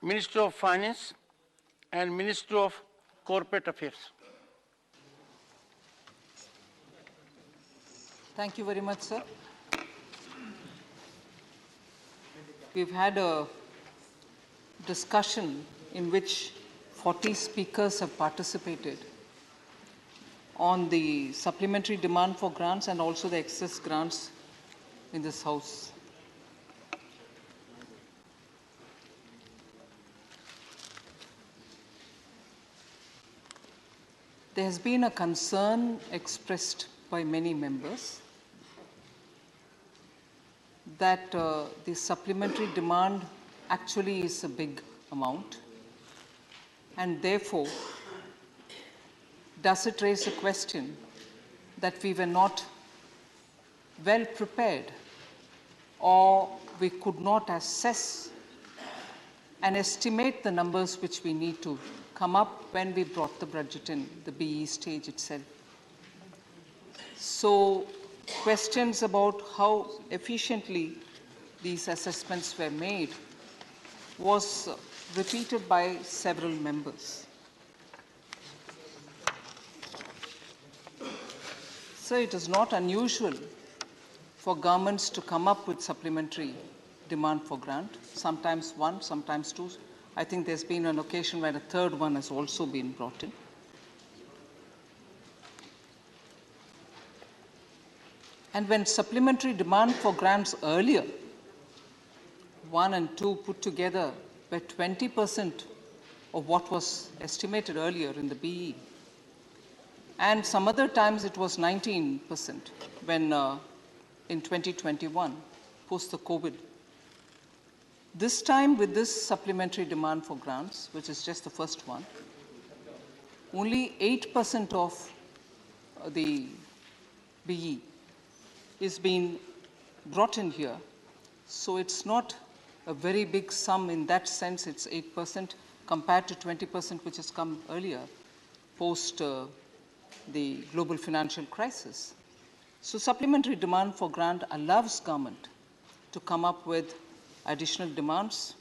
Minister of Finance, and Minister of Corporate Affairs. Thank you very much, sir. We've had a discussion in which 40 speakers have participated on the supplementary demand for grants and also the excess grants in this House. There has been a concern expressed by many members that the supplementary demand actually is a big amount, and therefore does it raise a question that we were not well prepared or we could not assess and estimate the numbers which we need to come up when we brought the budget in the BE stage itself. So questions about how efficiently these assessments were made was repeated by several members. So it is not unusual for governments to come up with supplementary demand for grant, sometimes one, sometimes two. I think there's been an occasion where a third one has also been brought in. And when supplementary demand for grants earlier, 1 and 2 put together, were 20% of what was estimated earlier in the BE. And some other times it was 19% when in 2021, post the COVID. This time with this supplementary demand for grants, which is just the first one, only 8% of the BE is being brought in here. So it's not a very big sum in that sense. It's 8% compared to 20% which has come earlier post the global financial crisis. So supplementary demand for grant allows government to come up with additional demands.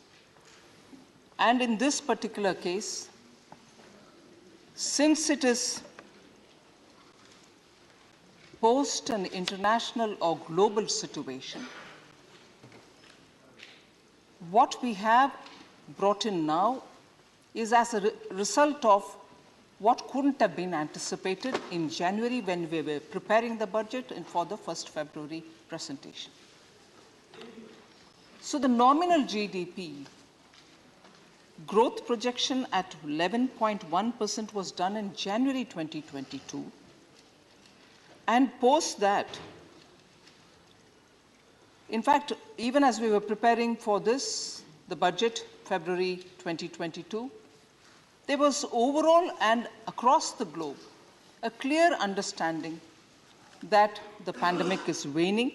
And in this particular case, since it is post an international or global situation, what we have brought in now is as a result of what couldn't have been anticipated in January when we were preparing the budget and for the 1st February presentation. So the nominal GDP growth projection at 11.1% was done in January 2022. And post that, in fact, even as we were preparing for this, the budget, February 2022, there was overall and across the globe a clear understanding that the pandemic is waning.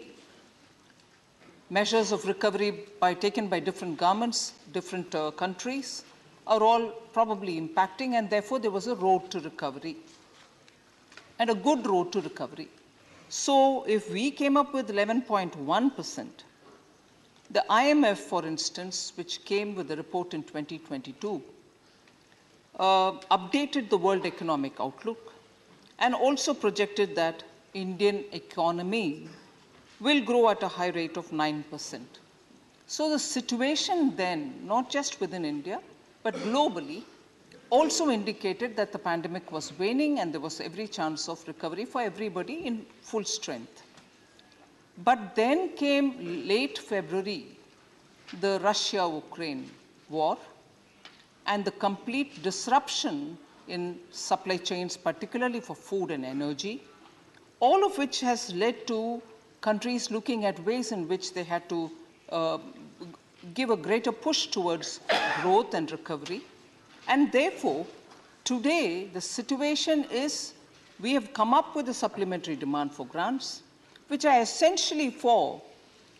Measures of recovery taken by different governments, different countries are all probably impacting, and therefore there was a road to recovery and a good road to recovery. So if we came up with 11.1%, the IMF, for instance, which came with the report in 2022, updated the World Economic Outlook and also projected that Indian economy will grow at a high rate of 9%. So the situation then, not just within India, but globally, also indicated that the pandemic was waning and there was every chance of recovery for everybody in full strength. But then came late February, the Russia-Ukraine war, and the complete disruption in supply chains, particularly for food and energy, all of which has led to countries looking at ways in which they had to give a greater push towards growth and recovery. And therefore, today, the situation is we have come up with a supplementary demand for grants, which are essentially for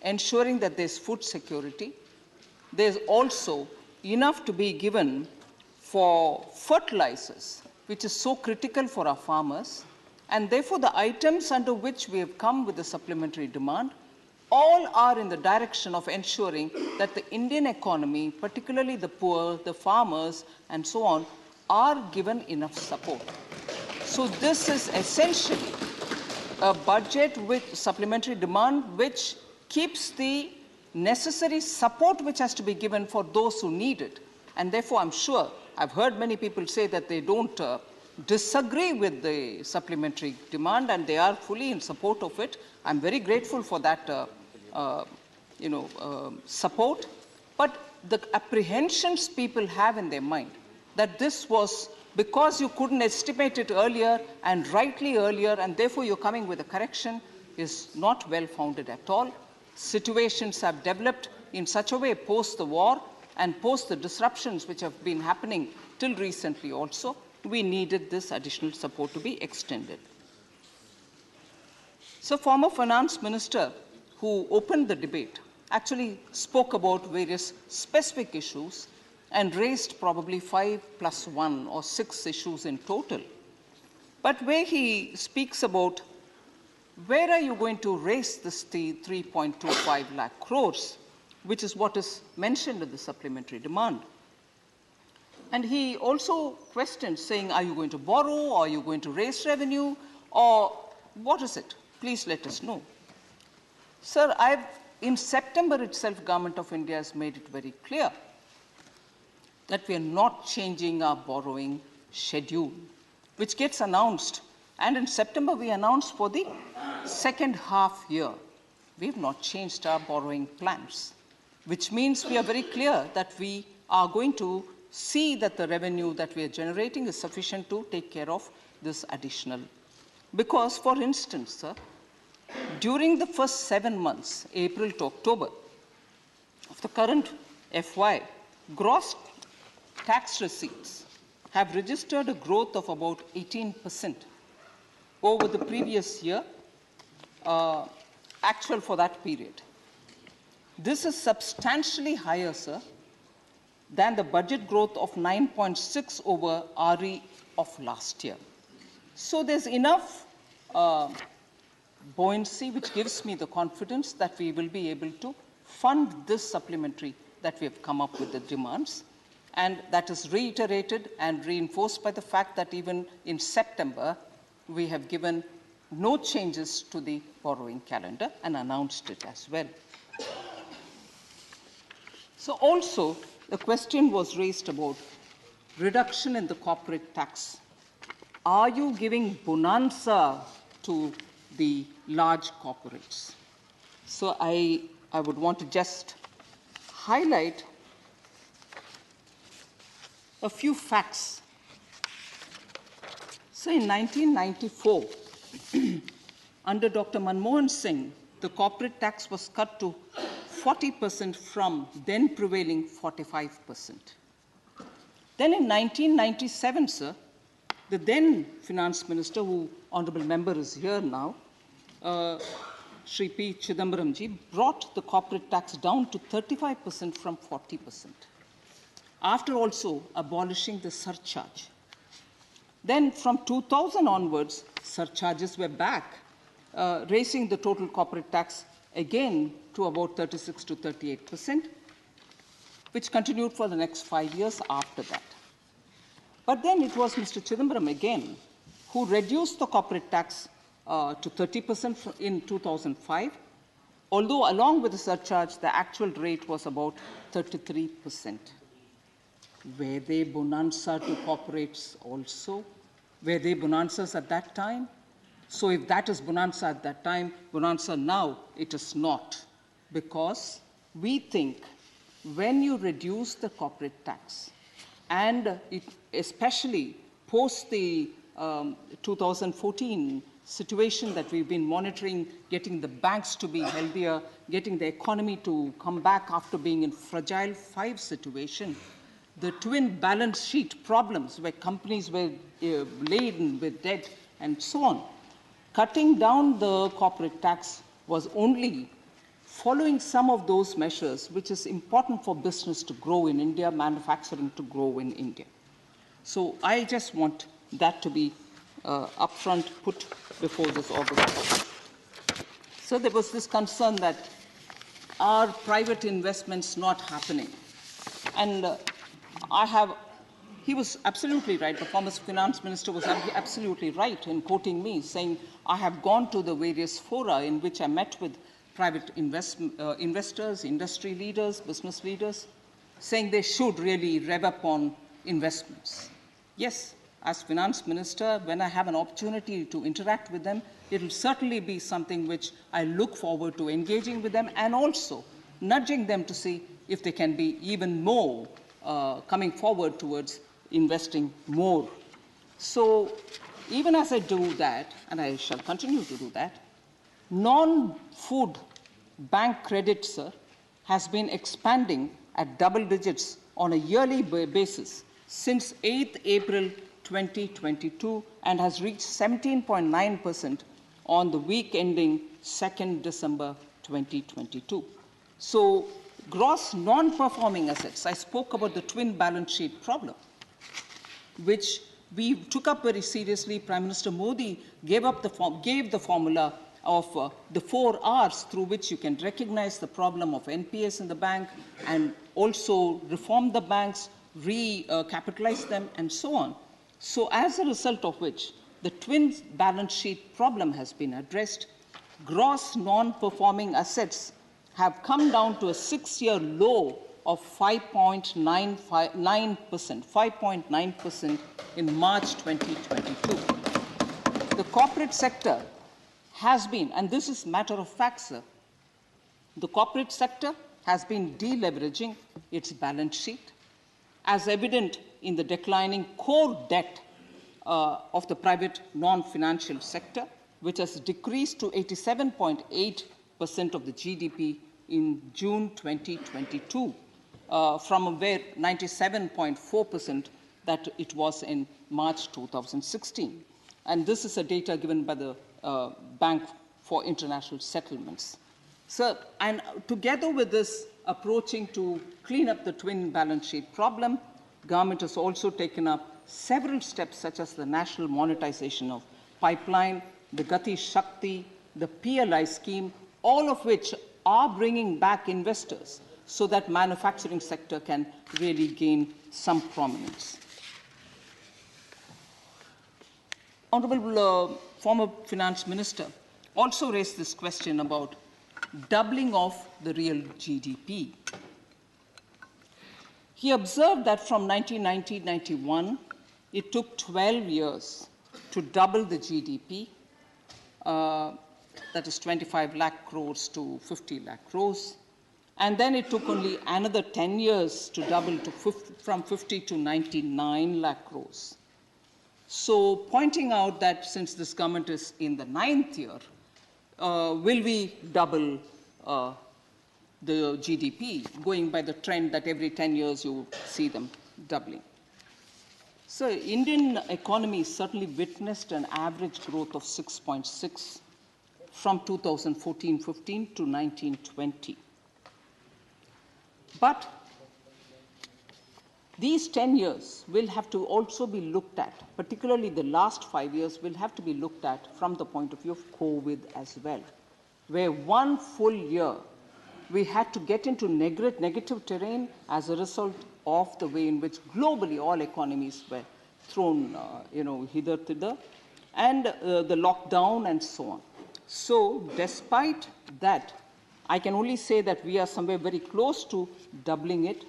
ensuring that there's food security. There's also enough to be given for fertilizers, which is so critical for our farmers. And therefore, the items under which we have come with the supplementary demand all are in the direction of ensuring that the Indian economy, particularly the poor, the farmers, and so on, are given enough support. So this is essentially a budget with supplementary demand which keeps the necessary support which has to be given for those who need it. And therefore, I'm sure, I've heard many people say that they don't disagree with the supplementary demand and they are fully in support of it. I'm very grateful for that support. But the apprehensions people have in their mind that this was because you couldn't estimate it earlier and rightly earlier and therefore you're coming with a correction is not well founded at all. Situations have developed in such a way post the war and post the disruptions which have been happening till recently also, we needed this additional support to be extended. So former finance minister who opened the debate actually spoke about various specific issues and raised probably 5 + 1 or 6 issues in total. But where he speaks about where are you going to raise this 3.25 lakh crores, which is what is mentioned in the supplementary demand. And he also questioned, saying, are you going to borrow, or are you going to raise revenue, or what is it? Please let us know. Sir, in September itself, Government of India has made it very clear that we are not changing our borrowing schedule, which gets announced. And in September, we announced for the second half year. We have not changed our borrowing plans, which means we are very clear that we are going to see that the revenue that we are generating is sufficient to take care of this additional. Because, for instance, sir, during the first 7 months, April to October, of the current FY, gross tax receipts have registered a growth of about 18% over the previous year, actual for that period. This is substantially higher, sir, than the budget growth of 9.6 over RE of last year. So there's enough buoyancy which gives me the confidence that we will be able to fund this supplementary that we have come up with the demands. And that is reiterated and reinforced by the fact that even in September, we have given no changes to the borrowing calendar and announced it as well. So also, the question was raised about reduction in the corporate tax. Are you giving bonanza to the large corporates? So I would want to just highlight a few facts. So in 1994, under Dr. Manmohan Singh, the corporate tax was cut to 40% from then prevailing 45%. Then in 1997, sir, the then finance minister, who honorable member is here now, Shri P. Chidambaramji, brought the corporate tax down to 35% from 40%, after also abolishing the surcharge. Then from 2000 onwards, surcharges were back, raising the total corporate tax again to about 36 to 38%, which continued for the next 5 years after that. But then it was Mr. Chidambaram again who reduced the corporate tax to 30% in 2005, although along with the surcharge, the actual rate was about 33%. Were they bonanza to corporates also? Were they bonanzas at that time? So if that is bonanza at that time, bonanza now, it is not. Because we think when you reduce the corporate tax, and especially post the 2014 situation that we've been monitoring, getting the banks to be healthier, getting the economy to come back after being in fragile 5 situation, the twin balance sheet problems where companies were laden with debt and so on. Cutting down the corporate tax was only following some of those measures, which is important for business to grow in India, manufacturing to grow in India. So I just want that to be upfront put before this August. So there was this concern that are private investments not happening? And he was absolutely right. The former finance minister was absolutely right in quoting me, saying, I have gone to the various fora in which I met with private investors, industry leaders, business leaders, saying they should really rev up on investments. Yes, as finance minister, when I have an opportunity to interact with them, it will certainly be something which I look forward to engaging with them and also nudging them to see if they can be even more coming forward towards investing more. So even as I do that, and I shall continue to do that, non-food bank credit, sir, has been expanding at double digits on a yearly basis since 8th April 2022 and has reached 17.9% on the week ending 2nd December 2022. So gross non-performing assets, I spoke about the twin balance sheet problem, which we took up very seriously. Prime Minister Modi gave the formula of the 4 R's through which you can recognize the problem of NPS in the bank and also reform the banks, recapitalize them, and so on. So as a result of which, the twin balance sheet problem has been addressed. Gross non-performing assets have come down to a 6-year low of 5.9% in March 2022. The corporate sector has been, and this is matter of fact, sir, the corporate sector has been deleveraging its balance sheet, as evident in the declining core debt of the private non-financial sector, which has decreased to 87.8% of the GDP in June 2022, from where 97.4% that it was in March 2016. And this is a data given by the Bank for International Settlements. So, and together with this approaching to clean up the twin balance sheet problem, government has also taken up several steps such as the national monetization of pipeline, the Gati Shakti, the PLI scheme, all of which are bringing back investors so that manufacturing sector can really gain some prominence. Honorable former finance minister also raised this question about doubling of the real GDP. He observed that from 1990-91, it took 12 years to double the GDP, that is 25 lakh crores to 50 lakh crores. And then it took only another 10 years to double to from 50 to 99 lakh crores. So pointing out that since this government is in the 9th year, will we double the GDP, going by the trend that every 10 years you see them doubling? So Indian economy certainly witnessed an average growth of 6.6 from 2014-15 to 19-20. But these 10 years will have to also be looked at, particularly the last 5 years will have to be looked at from the point of view of COVID as well, where 1 full year we had to get into negative terrain as a result of the way in which globally all economies were thrown hither-thither, and the lockdown and so on. So despite that, I can only say that we are somewhere very close to doubling it.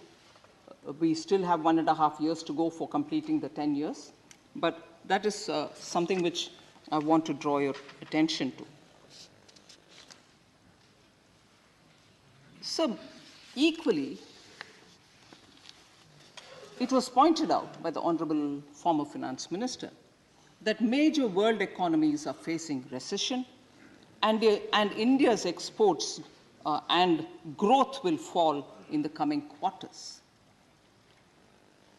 We still have 1.5 years to go for completing the 10 years, but that is something which I want to draw your attention to. So equally, it was pointed out by the Honorable former Finance Minister that major world economies are facing recession, and India's exports and growth will fall in the coming quarters.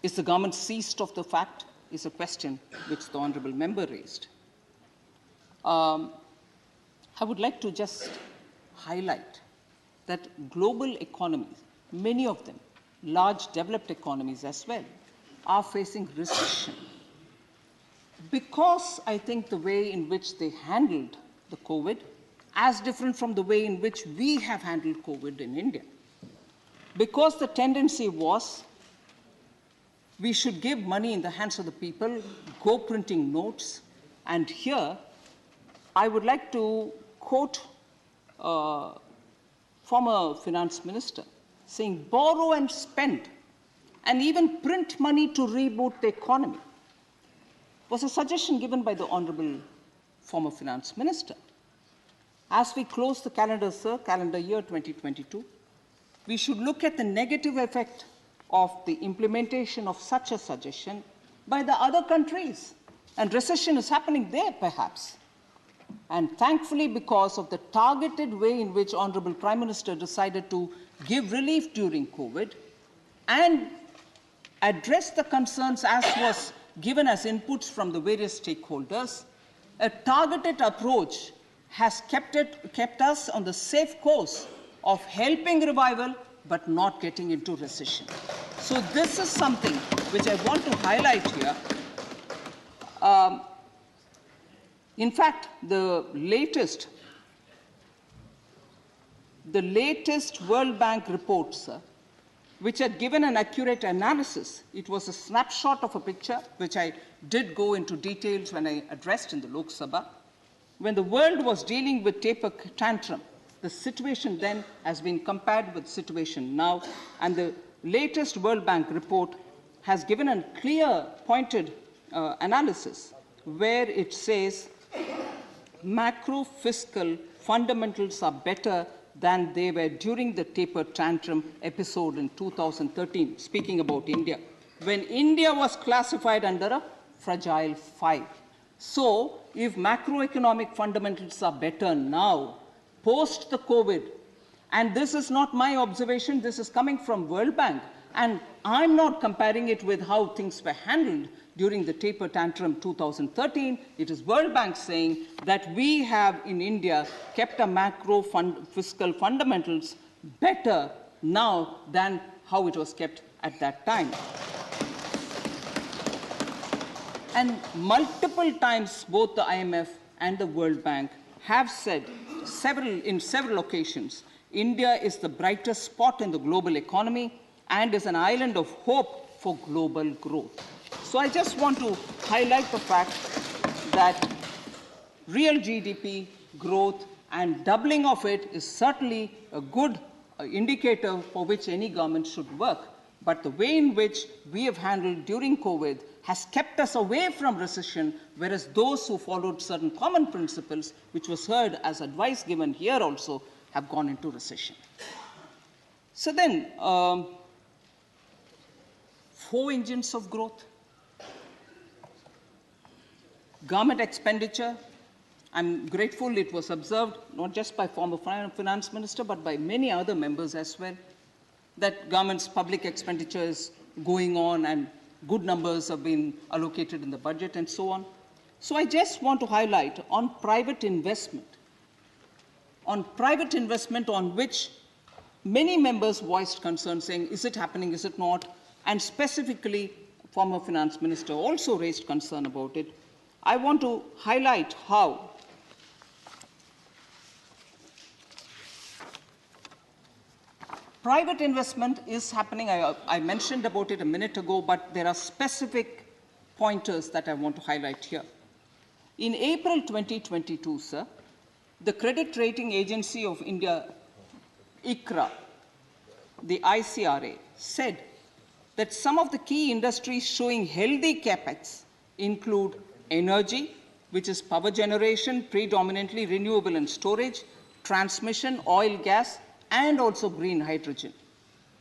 Is the government seized of the fact? Is a question which the Honorable Member raised. I would like to just highlight that global economies, many of them, large developed economies as well, are facing recession because I think the way in which they handled the COVID as different from the way in which we have handled COVID in India. Because the tendency was we should give money in the hands of the people, go printing notes, and here I would like to quote former finance minister saying, borrow and spend, and even print money to reboot the economy, was a suggestion given by the Honorable former finance minister. As we close the calendar, sir, calendar year 2022, we should look at the negative effect of the implementation of such a suggestion by the other countries. And recession is happening there, perhaps. And thankfully, because of the targeted way in which Honorable Prime Minister decided to give relief during COVID and address the concerns as was given as inputs from the various stakeholders, a targeted approach has kept us on the safe course of helping revival but not getting into recession. So this is something which I want to highlight here. In fact, the latest World Bank report, sir, which had given an accurate analysis, it was a snapshot of a picture, which I did go into details when I addressed in the Lok Sabha. When the world was dealing with taper tantrum, the situation then has been compared with the situation now, and the latest World Bank report has given a clear, pointed analysis where it says macro fiscal fundamentals are better than they were during the taper tantrum episode in 2013, speaking about India, when India was classified under a fragile 5. So, if macroeconomic fundamentals are better now, post the COVID, and this is not my observation, this is coming from World Bank, and I'm not comparing it with how things were handled during the taper tantrum 2013, it is World Bank saying that we have in India kept a macro fiscal fundamentals better now than how it was kept at that time. And multiple times both the IMF and the World Bank have said in several occasions, India is the brightest spot in the global economy and is an island of hope for global growth. So I just want to highlight the fact that real GDP growth and doubling of it is certainly a good indicator for which any government should work. But the way in which we have handled during COVID has kept us away from recession, whereas those who followed certain common principles, which was heard as advice given here also, have gone into recession. So then, 4 engines of growth. Government expenditure, I'm grateful it was observed, not just by former finance minister, but by many other members as well, that government's public expenditure is going on and good numbers have been allocated in the budget and so on. So I just want to highlight on private investment on which many members voiced concern saying, is it happening, is it not? And specifically, former finance minister also raised concern about it. I want to highlight how private investment is happening. I mentioned about it a minute ago, but there are specific pointers that I want to highlight here. In April 2022, sir, the credit rating agency of India, ICRA, the ICRA, said that some of the key industries showing healthy capex include energy, which is power generation, predominantly renewable and storage, transmission, oil, gas, and also green hydrogen.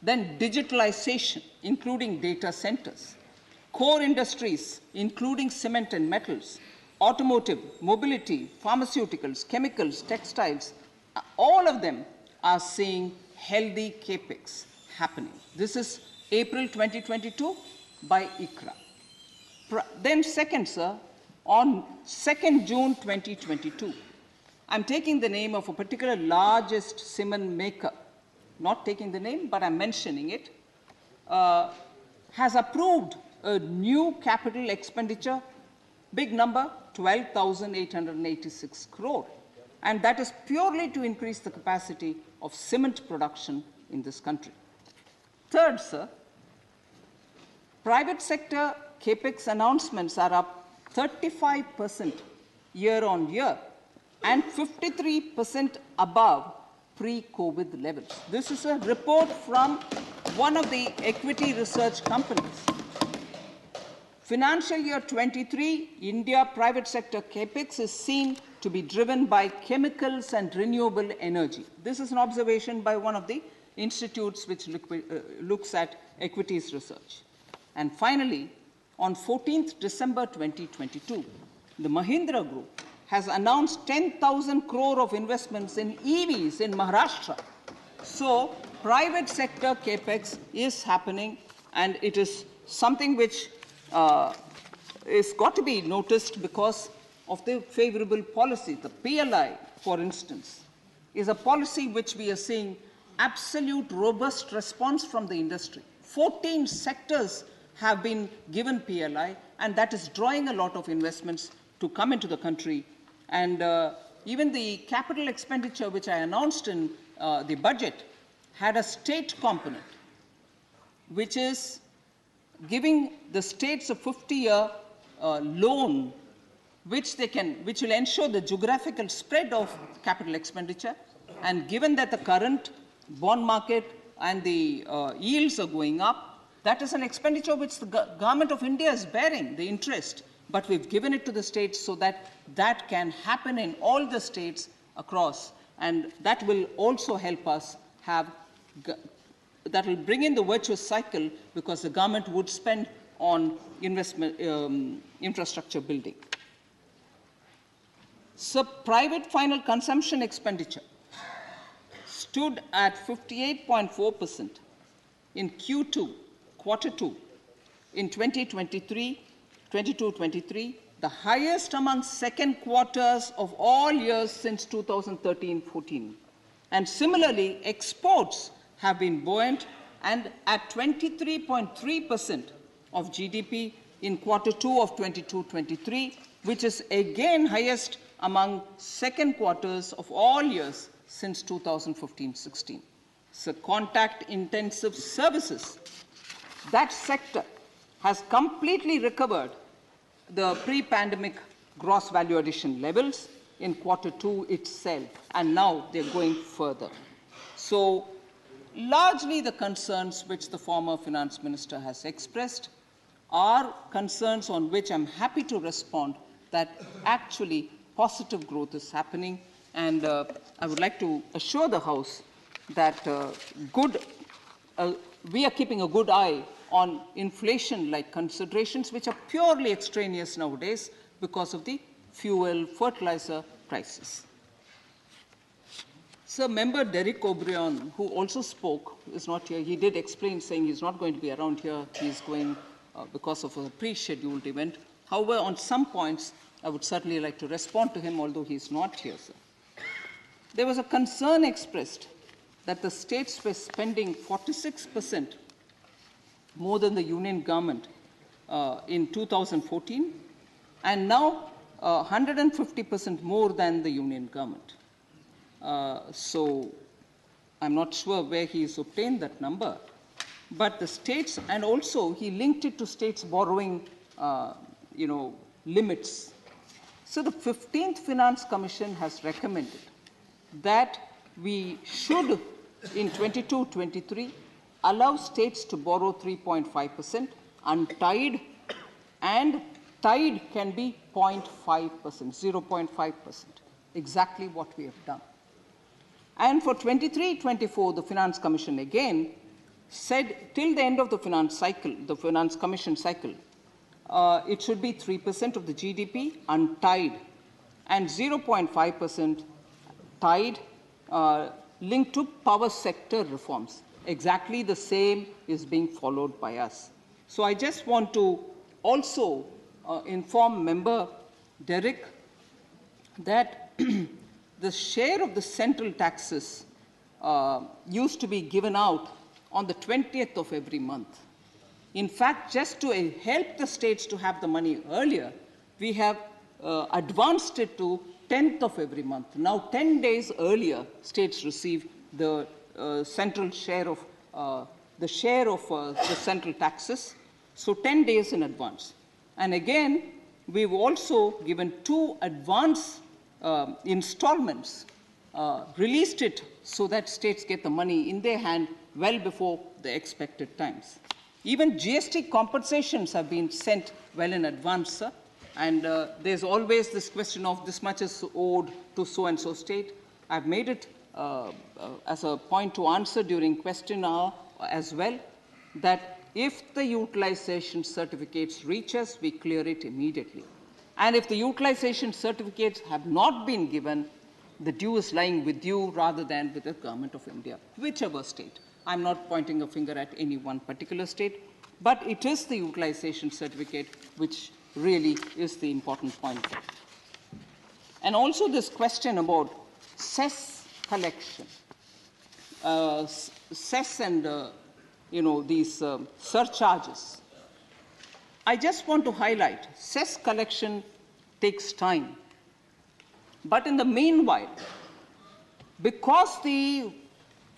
Then digitalization, including data centers. Core industries, including cement and metals, automotive, mobility, pharmaceuticals, chemicals, textiles, all of them are seeing healthy capex happening. This is April 2022 by ICRA. Then second, sir, on 2nd June 2022, I'm taking the name of a particular largest cement maker, not taking the name, but I'm mentioning it, has approved a new capital expenditure, big number, 12,886 crore. and that is purely to increase the capacity of cement production in this country. Third, sir, private sector capex announcements are up 35% year on year and 53% above pre-COVID levels. This is a report from one of the equity research companies. Financial year 23, India private sector capex is seen to be driven by chemicals and renewable energy. This is an observation by one of the institutes which looks at equities research. And finally, on 14th December 2022, the Mahindra Group has announced 10,000 crore of investments in EVs in Maharashtra. So, private sector capex is happening, and it is something which is got to be noticed because of the favorable policy. The PLI, for instance, is a policy which we are seeing absolute robust response from the industry. 14 sectors have been given PLI, and that is drawing a lot of investments to come into the country. And even the capital expenditure, which I announced in the budget, had a state component, which is giving the states a 50-year loan, which will ensure the geographical spread of capital expenditure. And given that the current bond market and the yields are going up, that is an expenditure which the government of India is bearing, the interest. But we've given it to the states so that that can happen in all the states across. And that will also help us have, that will bring in the virtuous cycle, because the government would spend on investment, infrastructure building. So private final consumption expenditure stood at 58.4% in quarter 2 in 22-23, the highest among second quarters of all years since 2013-14. And similarly, exports have been buoyant and at 23.3% of GDP in quarter 2 of 22-23, which is again highest among second quarters of all years since 2015-16. So contact-intensive services, that sector has completely recovered the pre-pandemic gross value addition levels in quarter 2 itself, and now they're going further. So largely the concerns which the former finance minister has expressed are concerns on which I'm happy to respond, that actually positive growth is happening. And I would like to assure the House that we are keeping a good eye on inflation-like considerations, which are purely extraneous nowadays because of the fuel, fertilizer prices. So member Derek O'Brien, who also spoke, is not here. He did explain, saying he's not going to be around here. He's going because of a pre-scheduled event. However, on some points, I would certainly like to respond to him, although he's not here, sir. There was a concern expressed that the states were spending 46% more than the union government in 2014, and now 150% more than the union government. So I'm not sure where he's obtained that number, but the states, and also he linked it to states borrowing, limits. So the 15th Finance Commission has recommended that we should, in 22-23, allow states to borrow 3.5% untied, and tied can be 0.5%, 0.5%, exactly what we have done. And for 23-24, the Finance Commission again said till the end of the finance cycle, the Finance Commission cycle, it should be 3% of the GDP untied and 0.5% tied, linked to power sector reforms. Exactly the same is being followed by us. So I just want to also inform member Derek that the share of the central taxes used to be given out on the 20th of every month. In fact, just to help the states to have the money earlier, we have advanced it to 10th of every month. Now, 10 days earlier, states receive the central share of the central taxes, so 10 days in advance. And again, we've also given 2 advance installments, released it so that states get the money in their hand well before the expected times. Even GST compensations have been sent well in advance, sir. And there's always this question of this much is owed to so-and-so state. I've made it as a point to answer during question hour as well, that if the utilization certificates reach us, we clear it immediately. And if the utilization certificates have not been given, the due is lying with you rather than with the Government of India, whichever state. I'm not pointing a finger at any one particular state, but it is the utilization certificate which really is the important point. And also this question about cess collection, cess and these surcharges. I just want to highlight, cess collection takes time. But in the meanwhile, because the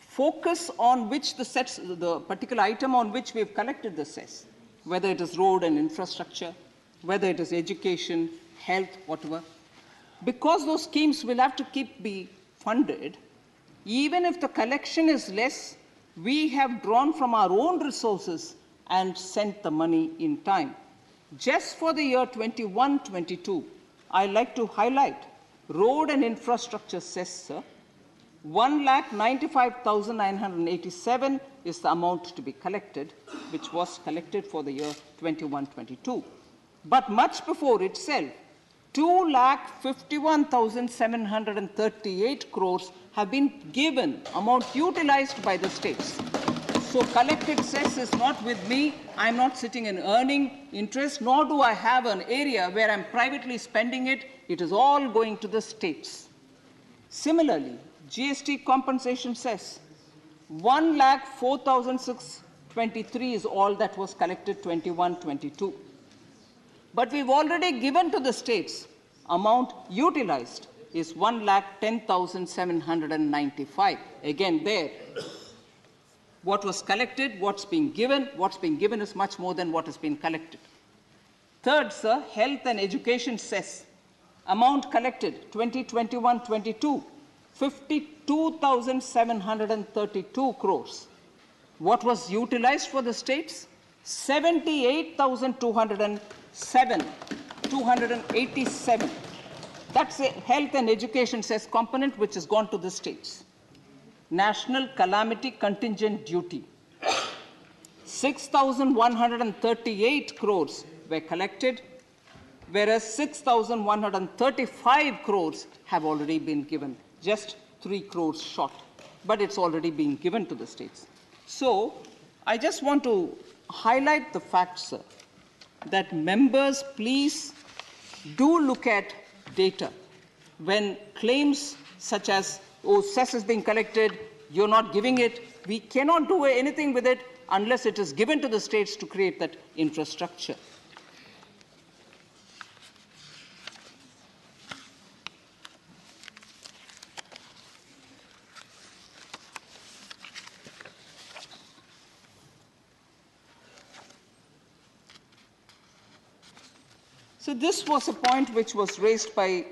focus on which the particular item on which we've collected the cess, whether it is road and infrastructure, whether it is education, health, whatever, because those schemes will have to be funded, even if the collection is less, we have drawn from our own resources and sent the money in time. Just for the year 21-22, I'd like to highlight road and infrastructure cess, sir. 1,95,987 is the amount to be collected, which was collected for the year 21-22. But much before itself, 2,51,738 crores have been given, amount utilized by the states. So collected cess is not with me. I'm not sitting and earning interest, nor do I have an area where I'm privately spending it. It is all going to the states. Similarly, GST compensation cess, 1,04,623 is all that was collected 21-22. But we've already given to the states, amount utilized is 1,10,795. Again there, what was collected, what's being given is much more than what has been collected. Third, sir, health and education cess, amount collected 2021-22, 52,732 crores. What was utilized for the states? 287. That's a health and education cess component which has gone to the states. National calamity contingent duty, 6,138 crores were collected, whereas 6,135 crores have already been given, just 3 crores short, but it's already been given to the states. So I just want to highlight the fact, sir, that members please do look at data. When claims such as, oh, cess is being collected, you're not giving it, we cannot do anything with it unless it is given to the states to create that infrastructure. So this was a point which was raised by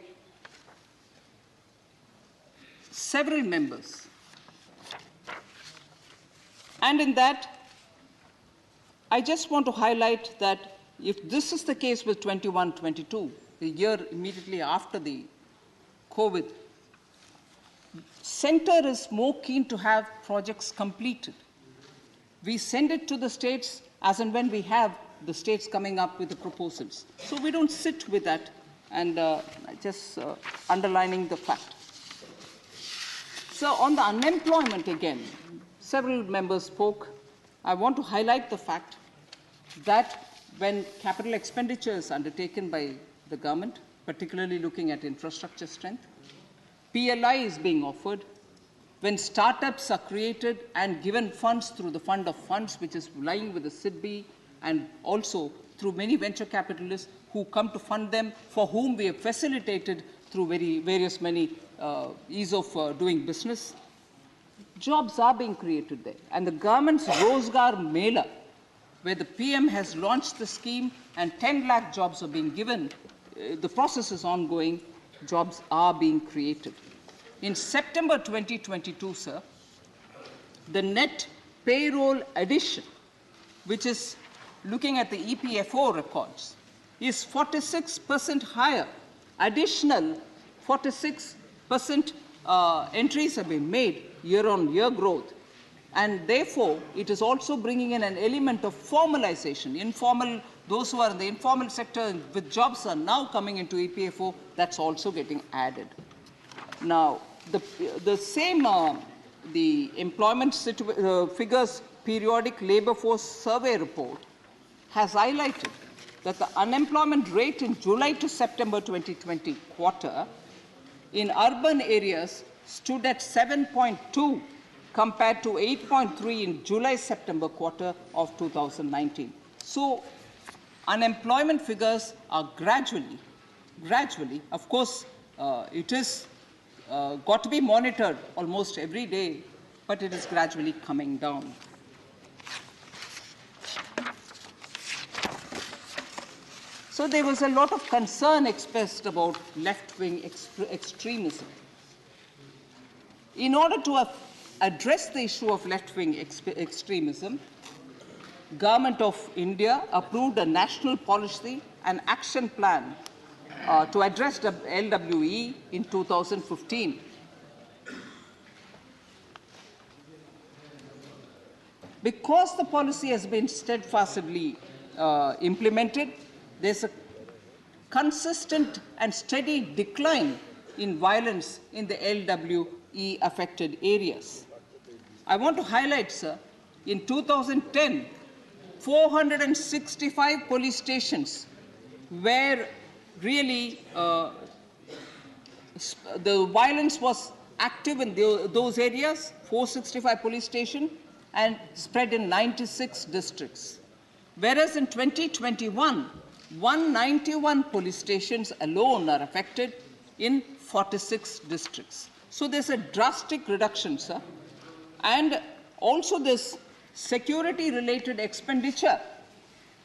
several members. And in that, I just want to highlight that if this is the case with 21-22, the year immediately after the COVID, Center is more keen to have projects completed. We send it to the states as and when we have the states coming up with the proposals. So we don't sit with that and just underlining the fact. So on the unemployment again, several members spoke. I want to highlight the fact that when capital expenditure is undertaken by the government, particularly looking at infrastructure strength, PLI is being offered. When startups are created and given funds through the fund of funds, which is lying with the SIDBI, and also through many venture capitalists who come to fund them, for whom we have facilitated through various many ease of doing business. Jobs are being created there. And the government's Rozgar Mela, where the PM has launched the scheme and 10 lakh jobs are being given, the process is ongoing, jobs are being created. In September 2022, sir, the net payroll addition, which is looking at the EPFO records, is 46% higher. Additional 46% entries have been made year-on-year growth. And therefore, it is also bringing in an element of formalization. Informal, those who are in the informal sector with jobs are now coming into EPFO, that's also getting added. Now, the same, the employment figures periodic labor force survey report has highlighted that the unemployment rate in July to September 2020 quarter in urban areas stood at 7.2 compared to 8.3 in July-September quarter of 2019. So unemployment figures are gradually, of course, it is got to be monitored almost every day, but it is gradually coming down. So there was a lot of concern expressed about left-wing extremism. In order to address the issue of left-wing extremism, Government of India approved a national policy and action plan to address the LWE in 2015. Because the policy has been steadfastly implemented, there's a consistent and steady decline in violence in the LWE affected areas. I want to highlight, sir, in 2010, 465 police stations where really the violence was active in those areas, 465 police stations, and spread in 96 districts. Whereas in 2021, 191 police stations alone are affected in 46 districts. So there's a drastic reduction, sir. And also this security-related expenditure,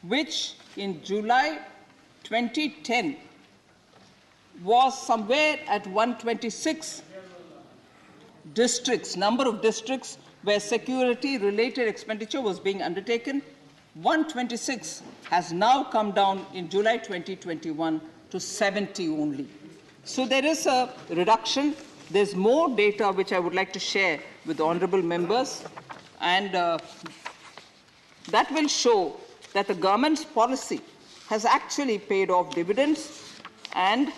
which in July 2010 was somewhere at 126 districts, number of districts where security-related expenditure was being undertaken. 126 has now come down in July 2021 to 70 only. So there is a reduction. There's more data which I would like to share with the honorable members, and that will show that the government's policy has actually paid off dividends. And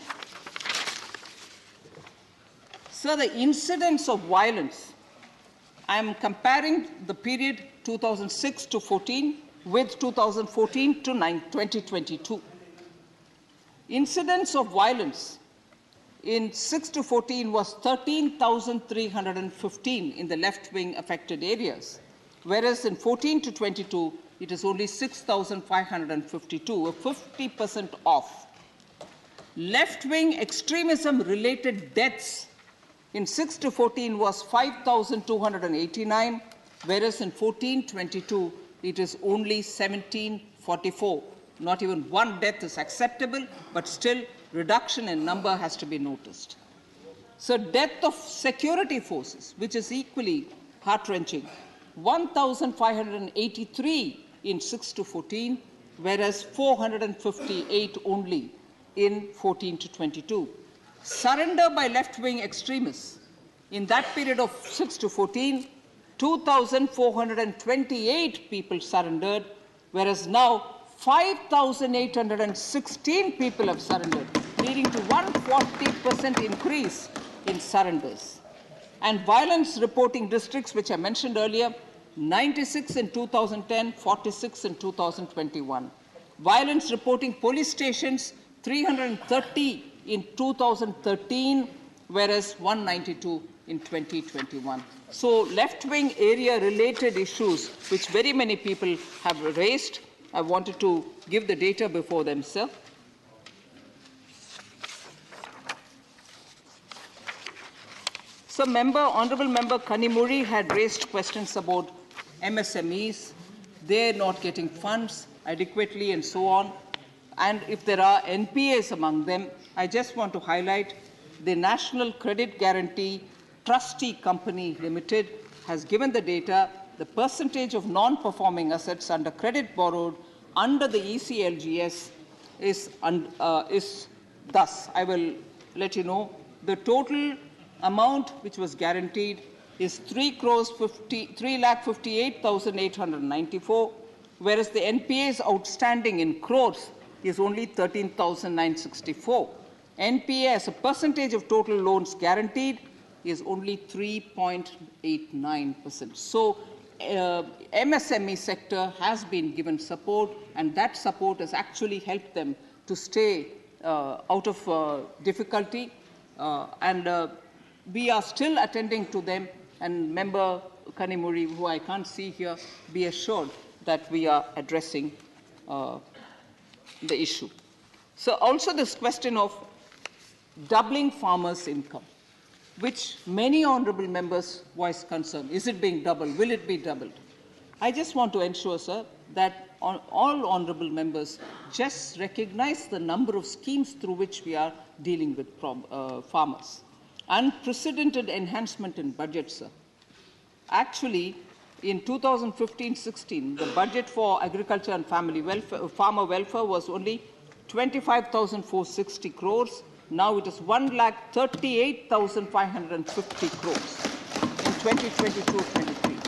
so the incidence of violence, I am comparing the period 2006 to 14 with 2014 to 2022. Incidence of violence in 6 to 14 was 13,315 in the left-wing affected areas, whereas in 14 to 22, it is only 6,552, a 50% off. Left-wing extremism-related deaths in 6 to 14 was 5,289, whereas in 14-22, it is only 1,744. Not even one death is acceptable, but still reduction in number has to be noticed. So death of security forces, which is equally heart-wrenching, 1,583 in 6 to 14, whereas 458 only in 14 to 22. Surrender by left-wing extremists in that period of 6 to 14, 2,428 people surrendered, whereas now 5,816 people have surrendered, leading to 140% increase in surrenders. And violence reporting districts, which I mentioned earlier, 96 in 2010, 46 in 2021. Violence reporting police stations, 330 in 2013, whereas 192 in 2021. So left-wing area-related issues, which very many people have raised, I wanted to give the data before them, sir. So Honorable Member Kanimuri had raised questions about MSMEs, they're not getting funds adequately and so on. And if there are NPAs among them, I just want to highlight the National Credit Guarantee Trustee Company Limited has given the data. The percentage of non-performing assets under credit borrowed under the ECLGS is thus. I will let you know. The total amount which was guaranteed is 3,58,894, whereas the NPAs outstanding in crores is only 13,964. NPA as a percentage of total loans guaranteed is only 3.89%. So MSME sector has been given support, and that support has actually helped them to stay out of difficulty, and we are still attending to them. And Member Kanimuri, who I can't see here, be assured that we are addressing the issue. So also this question of doubling farmers' income, which many honourable members voiced concern. Is it being doubled? Will it be doubled? I just want to ensure, sir, that all honourable members just recognize the number of schemes through which we are dealing with farmers. Unprecedented enhancement in budget, sir. Actually, in 2015-16, the budget for agriculture and farmer welfare was only 25,460 crores. Now it is 1,38,550 crores in 2022-23.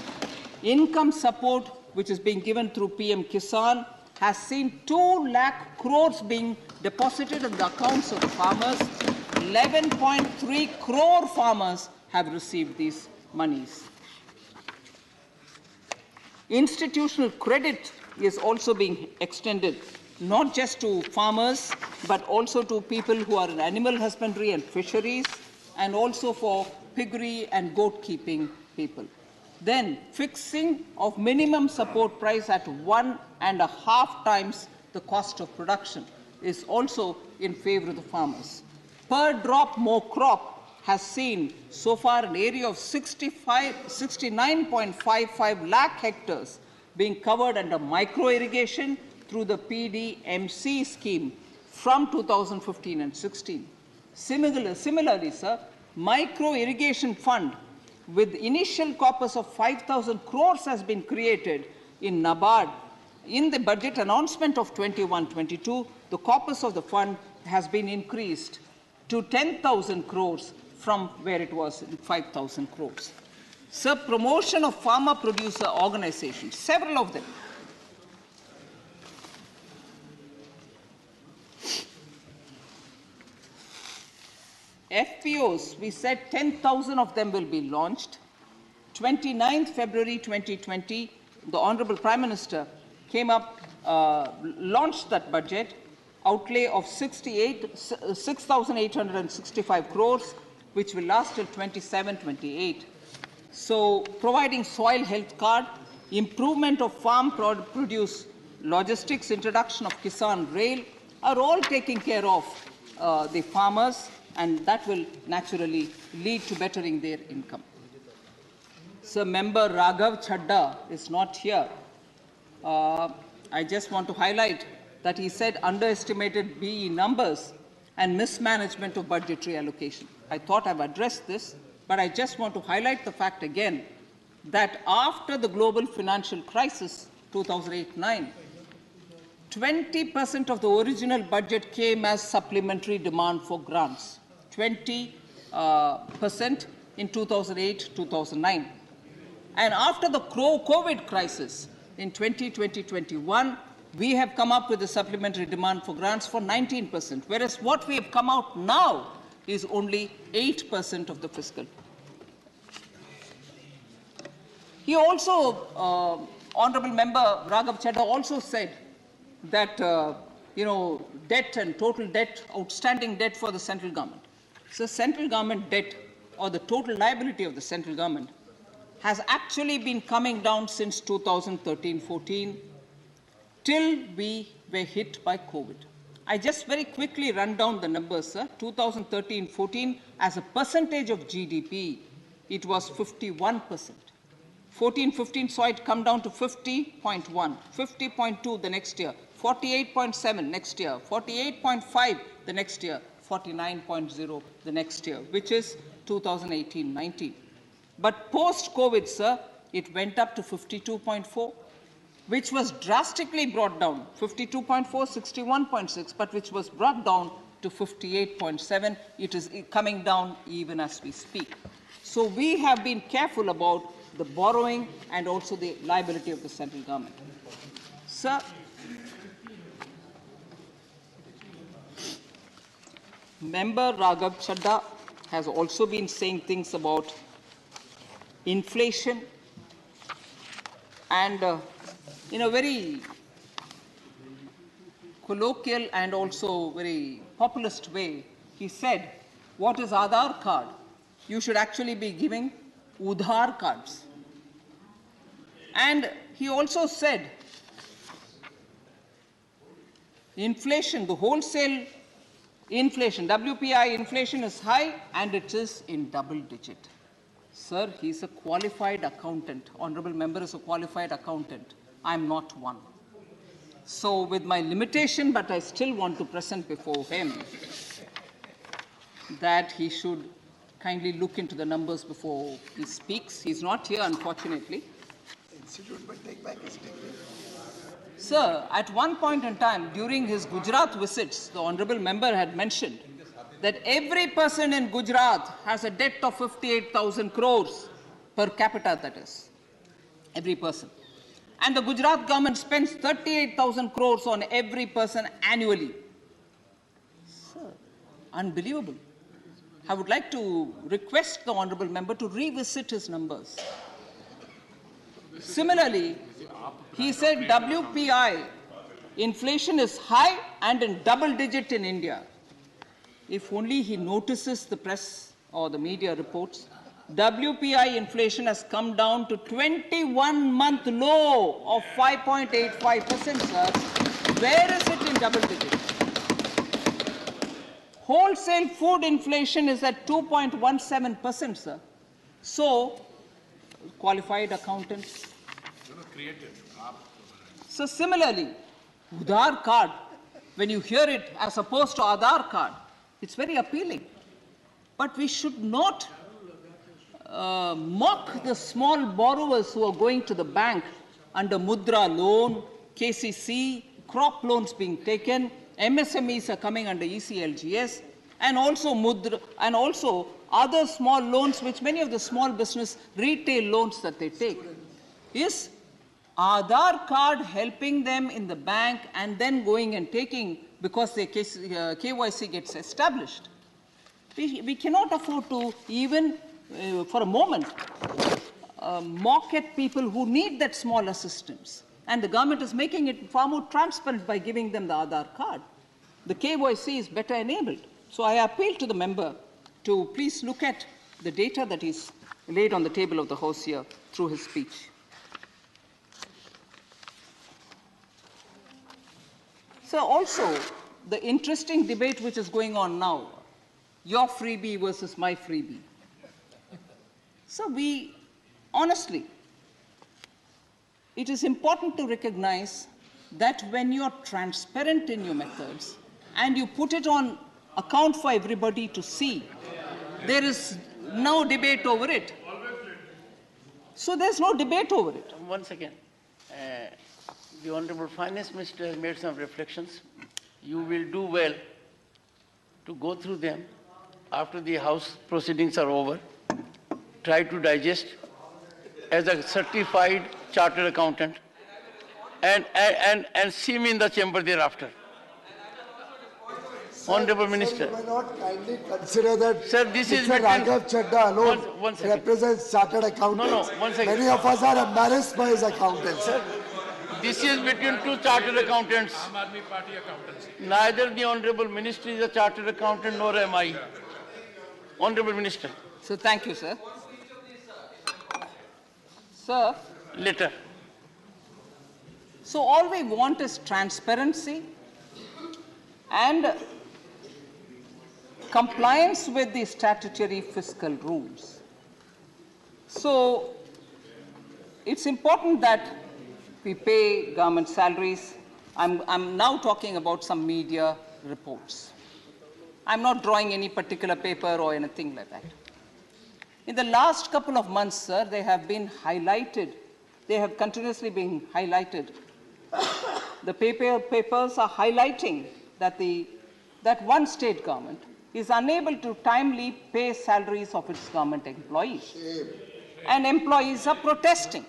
Income support, which is being given through PM Kisan, has seen 2 lakh crores being deposited in the accounts of the farmers. 11.3 crore farmers have received these monies. Institutional credit is also being extended, not just to farmers, but also to people who are in animal husbandry and fisheries, and also for piggery and goat keeping people. Then fixing of minimum support price at 1.5 times the cost of production is also in favor of the farmers. Per drop more crop has seen so far an area of 69.55 lakh hectares being covered under micro irrigation through the PDMC scheme from 2015 and 16. Similarly, sir, micro irrigation fund with initial corpus of 5,000 crores has been created in NABARD. In the budget announcement of 21-22, the corpus of the fund has been increased to 10,000 crores from where it was in 5,000 crores. Sir, promotion of farmer producer organizations, several of them. FPOs, we said 10,000 of them will be launched. 29th February 2020, the Honorable Prime Minister came up, launched that budget, outlay of 6,865 crores, which will last till 27-28. So, providing soil health card, improvement of farm produce logistics, introduction of Kisan Rail are all taking care of the farmers, and that will naturally lead to bettering their income. So, Member Raghav Chadda is not here. I just want to highlight that he said underestimated BE numbers and mismanagement of budgetary allocation. I thought I've addressed this, but I just want to highlight the fact again that after the global financial crisis, 2008-9, 20% of the original budget came as supplementary demand for grants, 20% in 2008-2009. And after the COVID crisis in 2020-21, we have come up with a supplementary demand for grants for 19%, whereas what we have come out now is only 8% of the fiscal. He also, Honorable Member Raghav Chadha also said that, debt and total debt, outstanding debt for the central government. So central government debt, or the total liability of the central government, has actually been coming down since 2013-14 till we were hit by COVID. I just very quickly run down the numbers, sir. 2013-14, as a percentage of GDP, it was 51%. 14-15 saw it come down to 50.1, 50.2 the next year, 48.7 next year, 48.5 the next year, 49.0 the next year, which is 2018-19. But post-COVID, sir, it went up to 52.4, which was drastically brought down, 52.4, 61.6, but which was brought down to 58.7. It is coming down even as we speak. So we have been careful about the borrowing and also the liability of the central government. Sir, Member Raghav Chadha has also been saying things about inflation, and in a very colloquial and also very populist way, he said, what is Aadhaar card? You should actually be giving Udhar cards. And he also said, inflation, the wholesale inflation, WPI inflation is high and it is in double digit. Sir, he's a qualified accountant. Honorable member is a qualified accountant. I'm not one. So with my limitation, but I still want to present before him that he should kindly look into the numbers before he speaks. He's not here, unfortunately. Sir, at one point in time, during his Gujarat visits, the honorable member had mentioned that every person in Gujarat has a debt of 58,000 crores per capita, that is, every person. And the Gujarat government spends 38,000 crores on every person annually. Sir, unbelievable. I would like to request the honorable member to revisit his numbers. Similarly, he said WPI inflation is high and in double digit in India. If only he notices the press or the media reports, WPI inflation has come down to 21-month low of 5.85%, sir. Where is it in double digit? Wholesale food inflation is at 2.17%, sir. So, qualified accountants. So similarly, Udhar card, when you hear it as opposed to Aadhaar card, it's very appealing. But we should not mock the small borrowers who are going to the bank under Mudra loan, KCC, crop loans being taken, MSMEs are coming under ECLGS, and also Mudra, and also other small loans which many of the small business retail loans that they take. Is Aadhaar card helping them in the bank and then going and taking because their KYC gets established? We cannot afford to even for a moment mock at people who need that small assistance. And the government is making it far more transparent by giving them the Aadhaar card. The KYC is better enabled. So I appeal to the member to please look at the data that is laid on the table of the House here through his speech. So also, the interesting debate which is going on now, your freebie versus my freebie. So we, honestly, it is important to recognize that when you're transparent in your methods and you put it on account for everybody to see, there is no debate over it. So there's no debate over it. One second. The Honorable Finance Minister has made some reflections. You will do well to go through them after the House proceedings are over. Try to digest as a certified chartered accountant and see me in the chamber thereafter. Honorable Minister. Sir, you may not kindly consider that Sir, this is Mr. Raghav Chadha alone one second. represents chartered accountants. No, 1 second. Many of us are embarrassed by his accountants. Sir, this is between two chartered accountants. Neither the Honorable Minister is a chartered accountant nor am I. Honorable Minister. So thank you, sir. Sir. Later. So all we want is transparency and compliance with the statutory fiscal rules. So it's important that we pay government salaries. I'm now talking about some media reports. I'm not drawing any particular paper or anything like that. In the last couple of months, sir, they have been highlighted. They have continuously been highlighted. The papers are highlighting that one state government is unable to timely pay salaries of its government employees. And employees are protesting.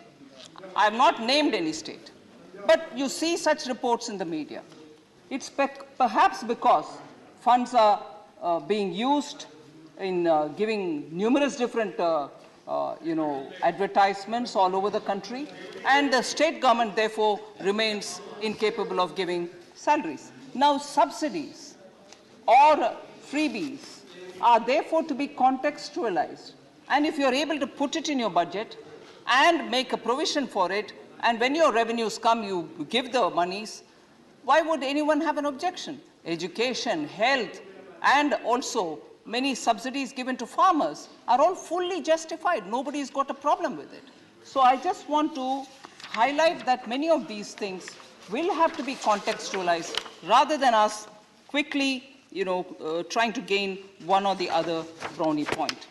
I have not named any state. But you see such reports in the media. It's perhaps because funds are being used in giving numerous different advertisements all over the country, and the state government therefore remains incapable of giving salaries. Now subsidies or freebies are therefore to be contextualized, and if you are able to put it in your budget and make a provision for it, and when your revenues come you give the monies, why would anyone have an objection? Education, health, and also many subsidies given to farmers are all fully justified. Nobody's got a problem with it. So I just want to highlight that many of these things will have to be contextualized rather than us quickly, trying to gain one or the other brownie point.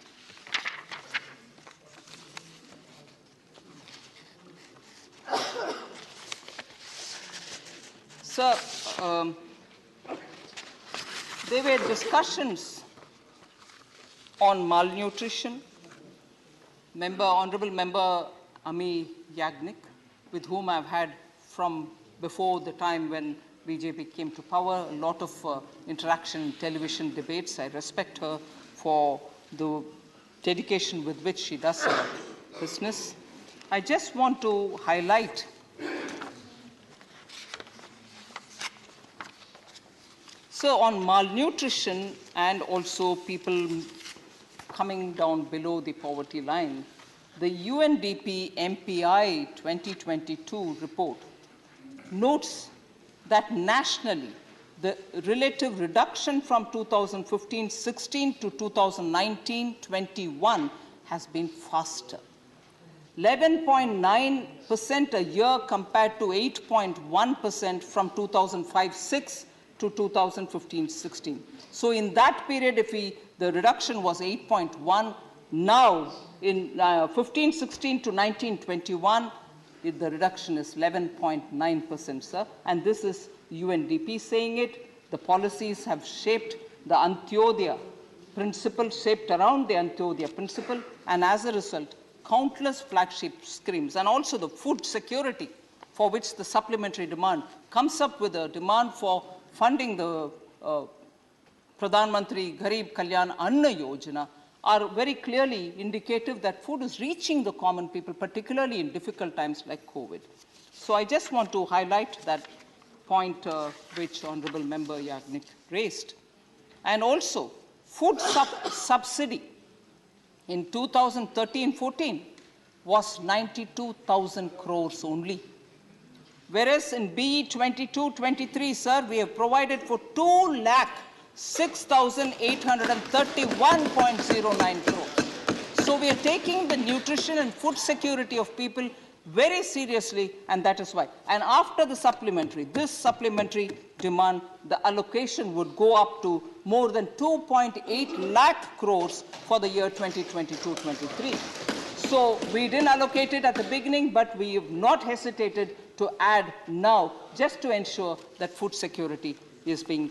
Sir, there were discussions on malnutrition. Honorable Member Ami Yagnik, with whom I've had from before the time when BJP came to power, a lot of interaction in television debates. I respect her for the dedication with which she does her business. I just want to highlight so on malnutrition and also people coming down below the poverty line, the UNDP MPI 2022 report notes that nationally, the relative reduction from 2015-16 to 2019-21 has been faster. 11.9% a year compared to 8.1% from 2005-6 to 2015-16. So in that period, the reduction was 8.1. Now, in 15-16 to 19-21, the reduction is 11.9%, sir. And this is UNDP saying it. The policies have shaped the Antyodaya principle, shaped around the Antyodaya principle, and as a result, countless flagship schemes, and also the food security, for which the supplementary demand comes up with a demand for funding the Pradhan Mantri Garib Kalyan Anna Yojana, are very clearly indicative that food is reaching the common people, particularly in difficult times like COVID. So I just want to highlight that point which Honorable Member Yagnik raised. And also, food subsidy in 2013-14 was 92,000 crores only. Whereas in BE 22-23, sir, we have provided for 2,06,831.09 crores. So we are taking the nutrition and food security of people very seriously, and that is why. And after the supplementary, this supplementary demand, the allocation would go up to more than 2.8 lakh crores for the year 2022-23. So we didn't allocate it at the beginning, but we have not hesitated to add now, just to ensure that food security is being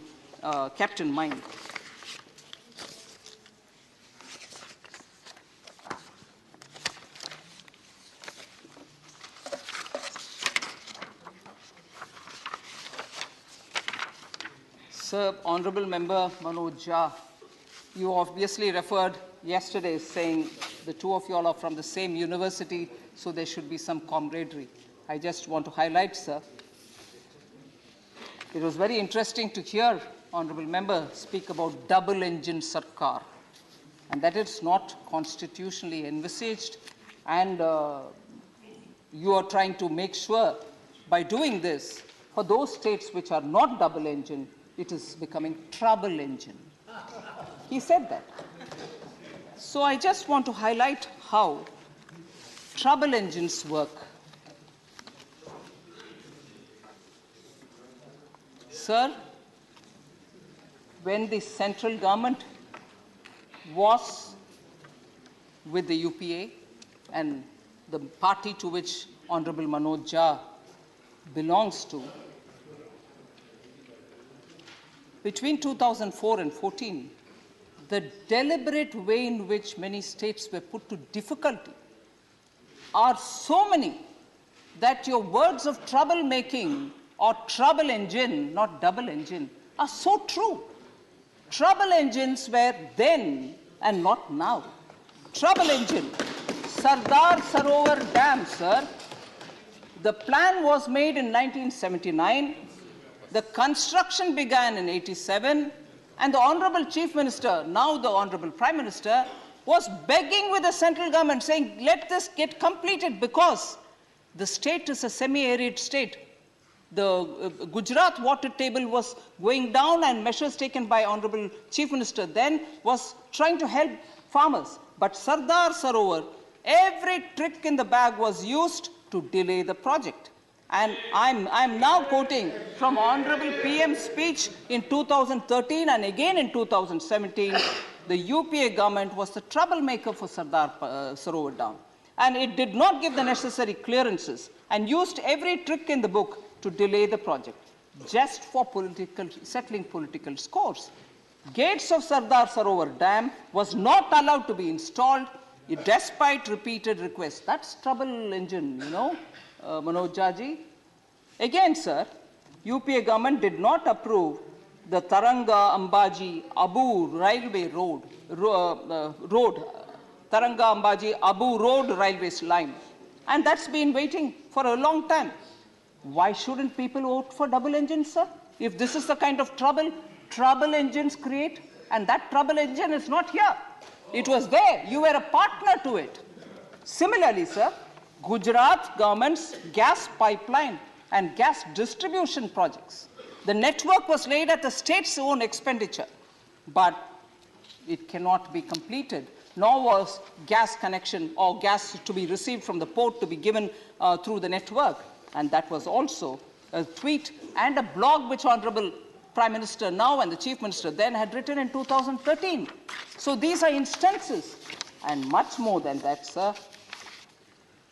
kept in mind. Sir, Honorable Member Manoj Jha, you obviously referred yesterday saying the two of you all are from the same university, so there should be some camaraderie. I just want to highlight, sir, it was very interesting to hear Honorable Member speak about double-engine Sarkar, and that it's not constitutionally envisaged, and you are trying to make sure by doing this, for those states which are not double-engine, it is becoming trouble engine. He said that. So I just want to highlight how trouble engines work. Sir, when the central government was with the UPA and the party to which Honorable Manoj Jha belongs to, between 2004 and 14, the deliberate way in which many states were put to difficulty are so many that your words of troublemaking or trouble engine, not double engine, are so true. Trouble engines were then and not now. Trouble engine, Sardar Sarovar Dam, sir. The plan was made in 1979. The construction began in 87. And the Honorable Chief Minister, now the Honorable Prime Minister, was begging with the central government, saying, let this get completed because the state is a semi-arid state. The Gujarat water table was going down, and measures taken by Honorable Chief Minister then was trying to help farmers. But Sardar Sarovar, every trick in the bag was used to delay the project. And I'm now quoting from Honorable PM's speech in 2013 and again in 2017. The UPA government was the troublemaker for Sardar Sarovar Dam. And it did not give the necessary clearances and used every trick in the book to delay the project, just for settling political scores. Gates of Sardar Sarovar Dam was not allowed to be installed despite repeated requests. That's trouble engine, you know, Manoj Jha ji. Again, sir, UPA government did not approve the Taranga Ambaji Abu Railway Road, Taranga Ambaji Abu Road Railways line. And that's been waiting for a long time. Why shouldn't people vote for double engines, sir? If this is the kind of trouble engines create, and that trouble engine is not here. It was there. You were a partner to it. Similarly, sir, Gujarat government's gas pipeline and gas distribution projects. The network was laid at the state's own expenditure, but it cannot be completed, nor was gas connection or gas to be received from the port to be given through the network. And that was also a tweet and a blog which Honorable Prime Minister now and the Chief Minister then had written in 2013. So these are instances, and much more than that, sir.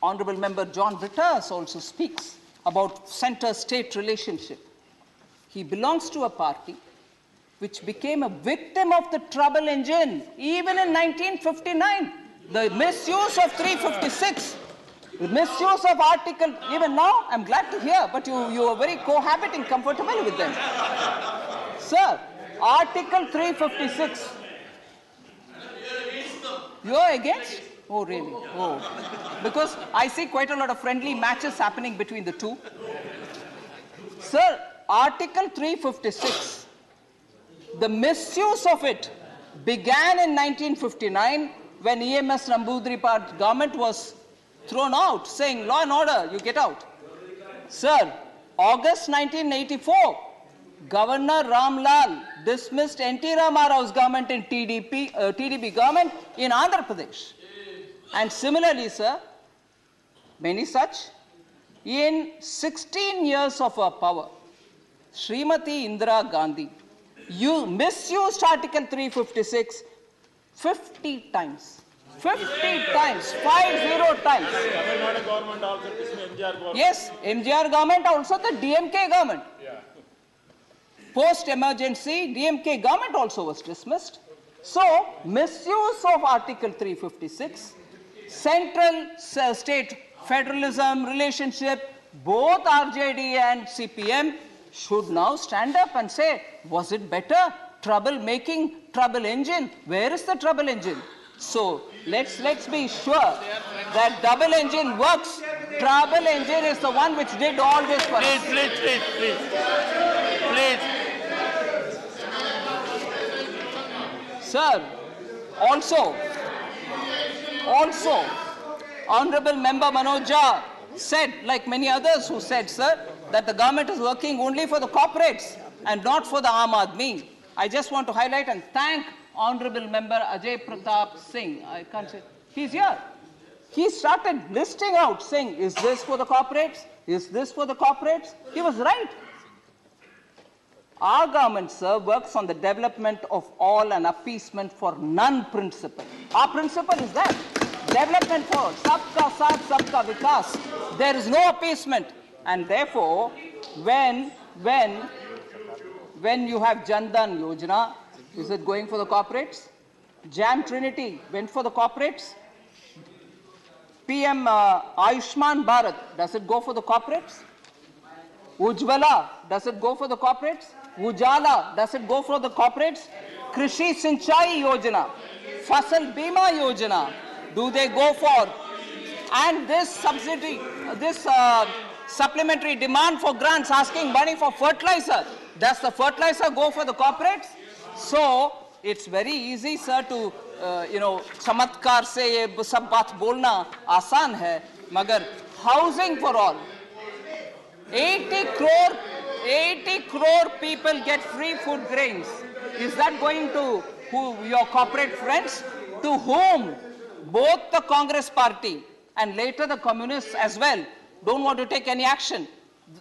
Honorable Member John Brittas also speaks about center-state relationship. He belongs to a party which became a victim of the trouble engine, even in 1959. The misuse of 356, the misuse of Article, even now, I'm glad to hear, but you are very cohabiting comfortable with them. Sir, Article 356. You are against? Oh, really? Oh. Because I see quite a lot of friendly matches happening between the two. Sir, Article 356, the misuse of it began in 1959 when EMS Namboodiripad government was thrown out, saying, law and order, you get out. Sir, August 1984, Governor Ramlal dismissed N.T. Ramarao's government in TDP government in Andhra Pradesh. And similarly, sir, many such. In 16 years of her power, Srimati Indira Gandhi misused Article 356 50 times. 50 times, 50 times. Tamil government also dismissed MGR government. Yes, MGR government, also the DMK government. Yeah. Post-emergency, DMK government also was dismissed. So, misuse of Article 356, central state federalism relationship, both RJD and CPM should now stand up and say, was it better? Trouble making, trouble engine. Where is the trouble engine? So, let's be sure that double engine works. Trouble engine is the one which did all this for us. Please. Sir, also, Honorable Member Manoj Jha said, like many others who said, sir, that the government is working only for the corporates and not for the Aam Aadmi. I just want to highlight and thank Honorable Member Ajay Pratap Singh. I can't say, he's here. he started listing out, saying, is this for the corporates? Is this for the corporates? He was right. Our government, sir, works on the development of all and appeasement for none principle. Our principle is that. Development for all. Sabka saath, sabka vikas. There is no appeasement. And therefore, when you have Jandan Yojana, is it going for the corporates? Jam Trinity went for the corporates. PM Ayushman Bharat, does it go for the corporates? Ujjwala, does it go for the corporates? Ujala, does it go for the corporates? Krishi Sinchai Yojana, Fasal Bima Yojana, do they go for? And this subsidy, this supplementary demand for grants asking money for fertilizer, does the fertilizer go for the corporates? So, it's very easy, sir, to, chamatkar se ye sab baat bolna aasan hai, magar housing for all. 80 crore people get free food grains. Is that going to your corporate friends? To whom both the Congress party and later the communists as well don't want to take any action.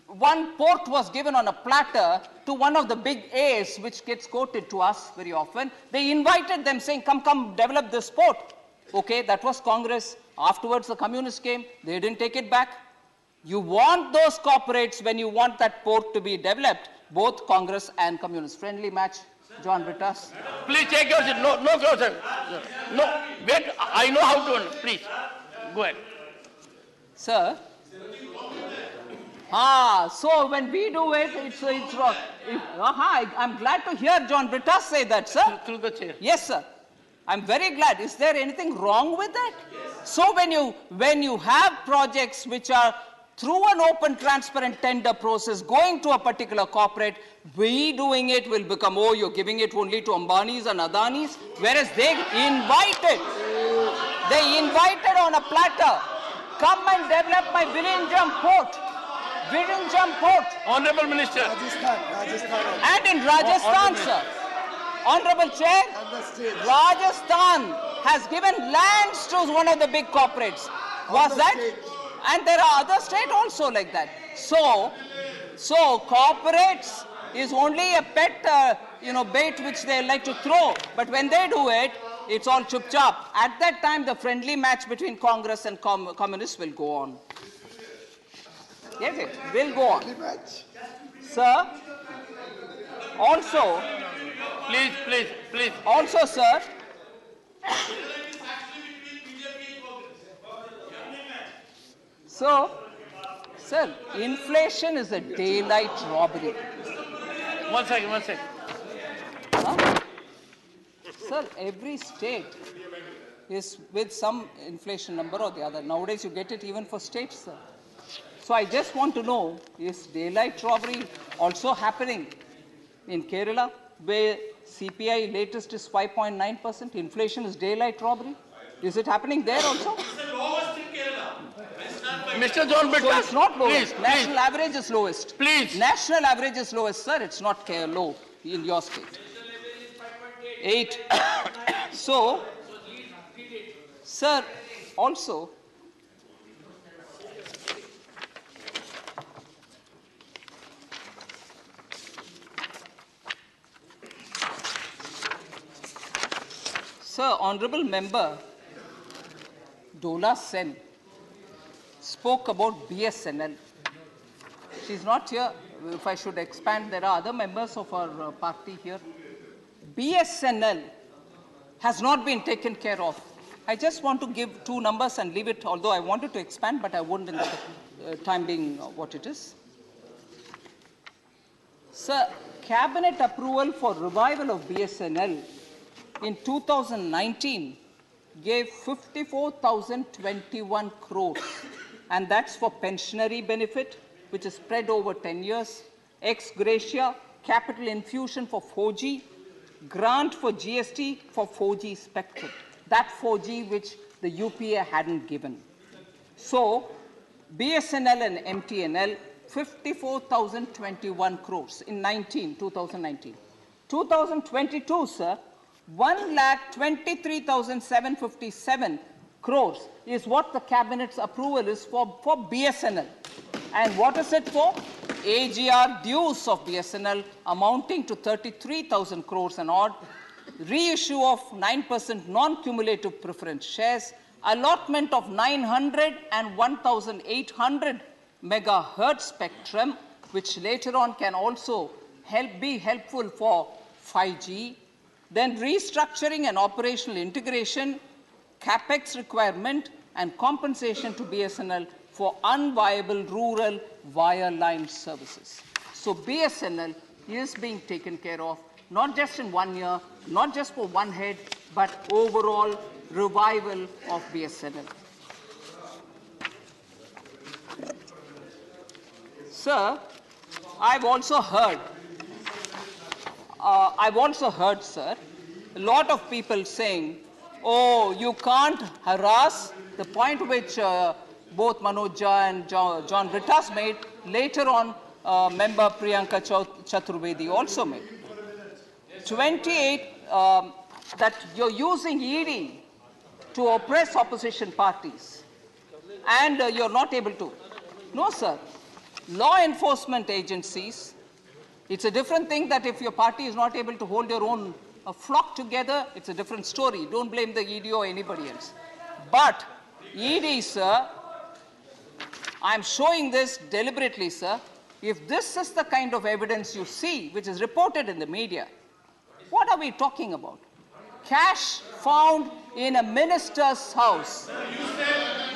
One port was given on a platter to one of the big A's, which gets quoted to us very often. They invited them saying, come, develop this port. Okay, that was Congress. Afterwards, the communists came. They didn't take it back. You want those corporates when you want that port to be developed, both Congress and communists. Friendly match, John Brittas. Please take your seat. No, closer. No, wait, I know how to, please, go ahead. Sir? So when we do it, it's wrong. I'm glad to hear John Brittas say that, sir. Through the chair. Yes, sir. I'm very glad. Is there anything wrong with that? Yes. So when you have projects which are through an open, transparent tender process going to a particular corporate, we doing it will become, oh, you're giving it only to Ambanis and Adanis, whereas they invited on a platter, come and develop my Virinjam port. Honorable Minister. Rajasthan. And in Rajasthan, sir, Honorable Chair, Rajasthan has given lands to one of the big corporates. Was that? And there are other states also like that. So corporates is only a pet, bait which they like to throw. But when they do it, it's all chup chop. At that time, the friendly match between Congress and communists will go on. Yes, it will go on. Sir, also, Please. also, sir, sir, inflation is a daylight robbery. One second. Huh? Sir, every state is with some inflation number or the other. Nowadays, you get it even for states, sir. So I just want to know, is daylight robbery also happening in Kerala, where CPI latest is 5.9%? Inflation is daylight robbery. Is it happening there also? It's the lowest in Kerala. Mr. John Brittas. So it's not lowest. Please. National average is lowest. Please. National average is lowest, sir. It's not low in your state. 8. So, sir, also, Sir, Honorable Member Dola Sen spoke about BSNL. She's not here. If I should expand, there are other members of our party here. BSNL has not been taken care of. I just want to give 2 numbers and leave it, although I wanted to expand, but I won't in the time being what it is. Sir, cabinet approval for revival of BSNL in 2019 gave 54,021 crores, and that's for pensionary benefit, which is spread over 10 years, ex gratia, capital infusion for 4G, grant for GST for 4G spectrum, that 4G which the UPA hadn't given. So, BSNL and MTNL, 54,021 crores in 2019. 2022, sir, 1,23,757 crores is what the cabinet's approval is for BSNL. And what is it for? AGR dues of BSNL amounting to 33,000 crores and odd, reissue of 9% non-cumulative preference shares, allotment of 900 and 1,800 megahertz spectrum, which later on can also be helpful for 5G, then restructuring and operational integration, capex requirement, and compensation to BSNL for unviable rural wireline services. So BSNL is being taken care of, not just in 1 year, not just for one head, but overall revival of BSNL. Sir, I've also heard, sir, a lot of people saying, oh, you can't harass, the point which both Manoj Jha and John Rittas made, later on member Priyanka Chaturvedi also made. 28, that you're using ED to oppress opposition parties, and you're not able to. No, sir. Law enforcement agencies, it's a different thing that if your party is not able to hold your own flock together, it's a different story. Don't blame the ED or anybody else. But ED, sir, I'm showing this deliberately, sir. If this is the kind of evidence you see, which is reported in the media, what are we talking about? Cash found in a minister's house.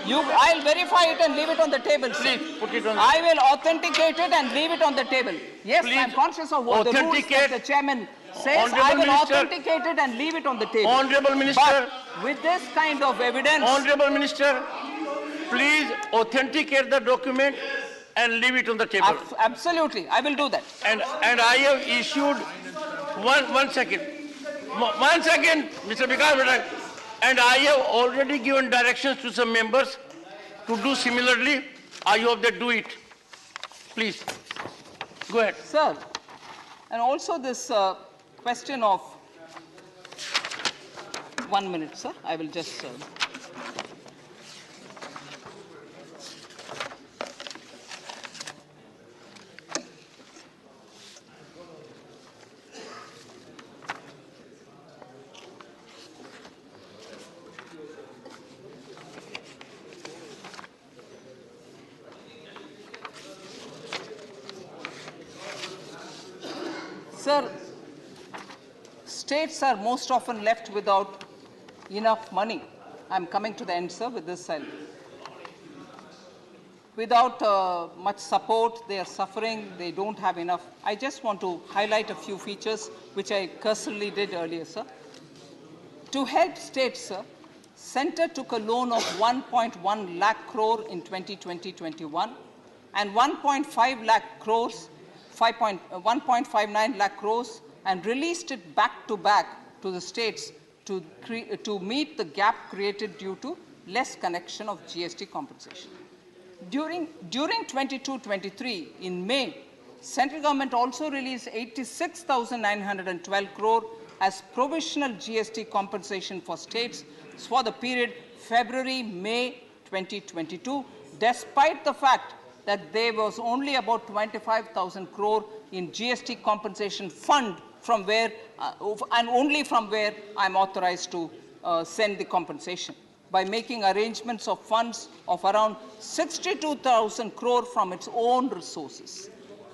I'll verify it and leave it on the table, sir. Please put it on. I will authenticate it and leave it on the table. Yes, Please I'm conscious of what the rules that the chairman says. I will authenticate it and leave it on the table. Honorable Minister. But with this kind of evidence. Honorable Minister, please authenticate the document and leave it on the table. Absolutely, I will do that. And I have issued one second, Mr. Vikas, and I have already given directions to some members to do similarly. I hope they do it. Please, go ahead. Sir, and also this question of 1 minute, sir. I will just. Sir, states are most often left without enough money. I'm coming to the end, sir, with this side. Without much support, they are suffering, they don't have enough. I just want to highlight a few features which I cursorily did earlier, sir. To help states, sir, Centre took a loan of 1.1 lakh crore in 2020-21 and 1.5 lakh crores 1.59 lakh crores and released it back to back to the states to meet the gap created due to less connection of GST compensation. During 22-23, in May, central government also released 86,912 crore as provisional GST compensation for states for the period February-May 2022, despite the fact that there was only about 25,000 crore in GST compensation fund from where, and only from where I'm authorized to send the compensation, by making arrangements of funds of around 62,000 crore from its own resources.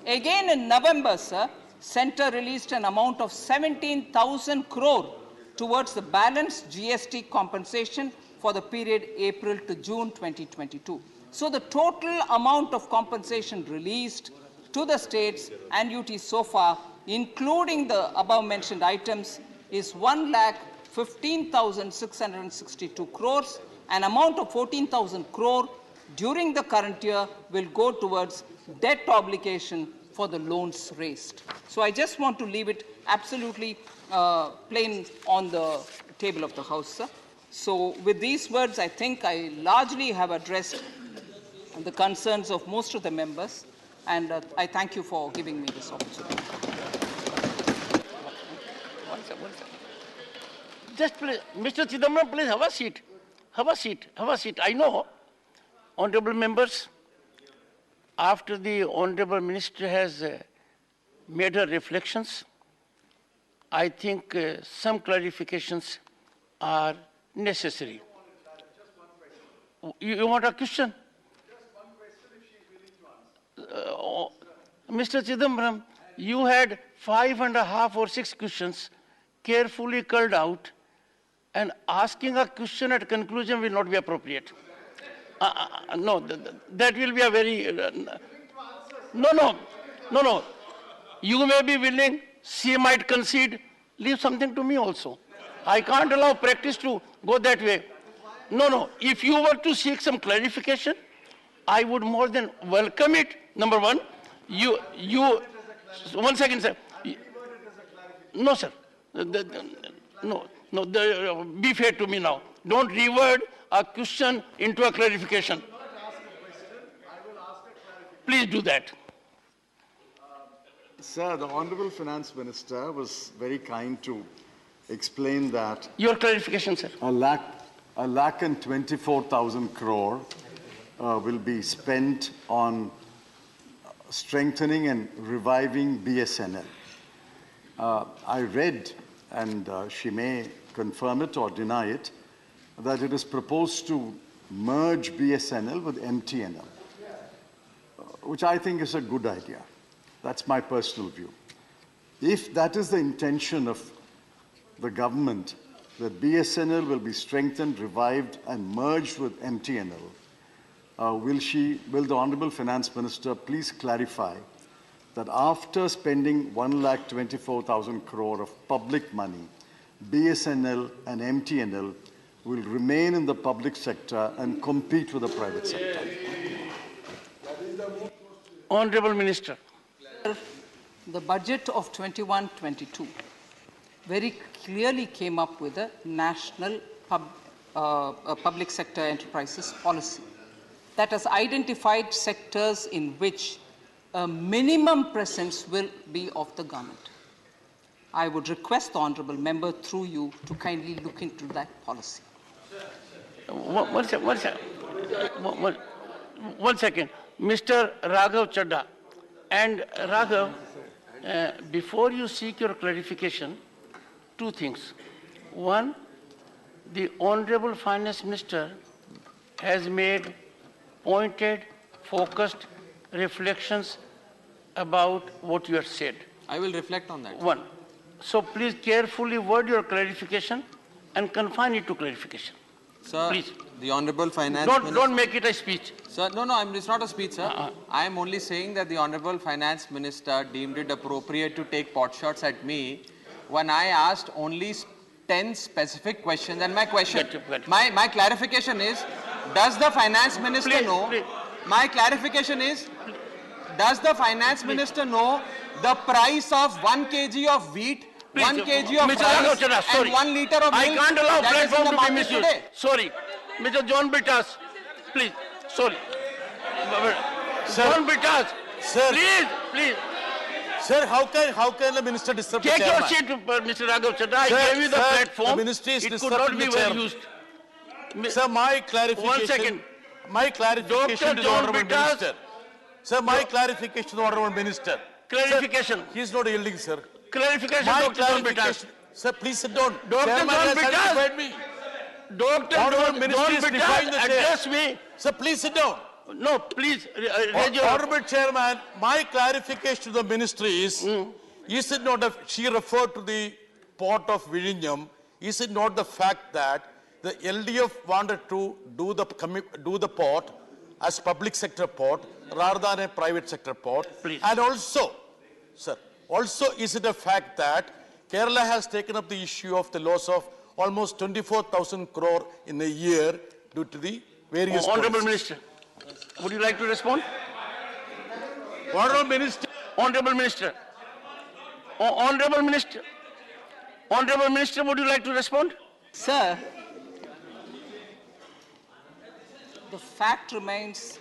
Again in November, sir, Centre released an amount of 17,000 crore towards the balanced GST compensation for the period April to June 2022. So the total amount of compensation released to the states and UTs so far, including the above mentioned items, is 1,15,662 crores. An amount of 14,000 crore during the current year will go towards debt obligation for the loans raised. So I just want to leave it absolutely plain on the table of the House, sir. So with these words, I think I largely have addressed the concerns of most of the members, and I thank you for giving me this opportunity. One second. Just please, Mr. Chidambaram, please have a seat. have a seat, have a seat. I know, honorable members, after the honorable minister has made her reflections, I think some clarifications are necessary. You want a question? Just one question if she is willing to answer. Mr. Chidambaram, you had 5.5 or 6 questions carefully culled out, and asking a question at conclusion will not be appropriate. No, that will be a very... No. You may be willing, she might concede, leave something to me also. I can't allow practice to go that way. No. If you were to seek some clarification, I would more than welcome it. Number one, you 1 second, sir. No, sir. No, be fair to me now. Don't reword a question into a clarification. Please do that. Sir, the Honorable Finance Minister was very kind to explain that Your clarification, sir. a lakh and 24,000 crore will be spent on strengthening and reviving BSNL. I read, and she may confirm it or deny it, that it is proposed to merge BSNL with MTNL, which I think is a good idea. That's my personal view. If that is the intention of the government, that BSNL will be strengthened, revived, and merged with MTNL, will the Honorable Finance Minister please clarify that after spending 1,24,000 crore of public money, BSNL and MTNL will remain in the public sector and compete with the private sector? Honorable Minister. The budget of 21-22 very clearly came up with a national public sector enterprises policy that has identified sectors in which a minimum presence will be of the government. I would request the honourable member through you to kindly look into that policy. One second. Mr. Raghav Chadha. And Raghav, before you seek your clarification, 2 things. One, the Honorable Finance Minister has made pointed, focused reflections about what you have said. I will reflect on that. One. So please carefully word your clarification and confine it to clarification. Sir, please. The Honorable Finance Minister... Don't make it a speech. Sir, no, it's not a speech, sir. I am only saying that the Honorable Finance Minister deemed it appropriate to take pot shots at me when I asked only 10 specific questions. And my question, my clarification is, does the Finance Minister know... Please. My clarification is, does the Finance Minister know the price of 1 kg of wheat, 1 kg of rice, and 1 litre of milk? I can't allow platform to be misused. Today? Sorry. Mr. John Britas, please. Sorry. Sir, John Britas, sir, please. Sir, how can the minister disturb the Take chairman? your seat, Mr. Raghav Chadha. I gave you the platform. The ministry is it could not be well used. Sir, my clarification. 1 second. My clarification to the Honorable Minister. Sir, my clarification to the Honorable Minister. Clarification. Sir, he is not yielding, sir. Clarification, My Dr. John Britas. clarification. Sir, please sit down. Dr. Chairman John has Britas. satisfied me. Dr. Honorable John Minister is defying the chair. address me. Sir, please sit down. No, please raise your... Honorable Chairman, my clarification to the ministry is it not she referred to the port of Vizhinjam, is it not the fact that the LDF wanted to do the port as public sector port rather than a private sector port? Please. And also, sir, also is it a fact that Kerala has taken up the issue of the loss of almost 24,000 crore in a year due to the various Honorable policies? Minister, would you like to respond? Honorable Minister. Honorable Minister. Honorable Minister. Honorable Minister, would you like to respond? Sir, the fact remains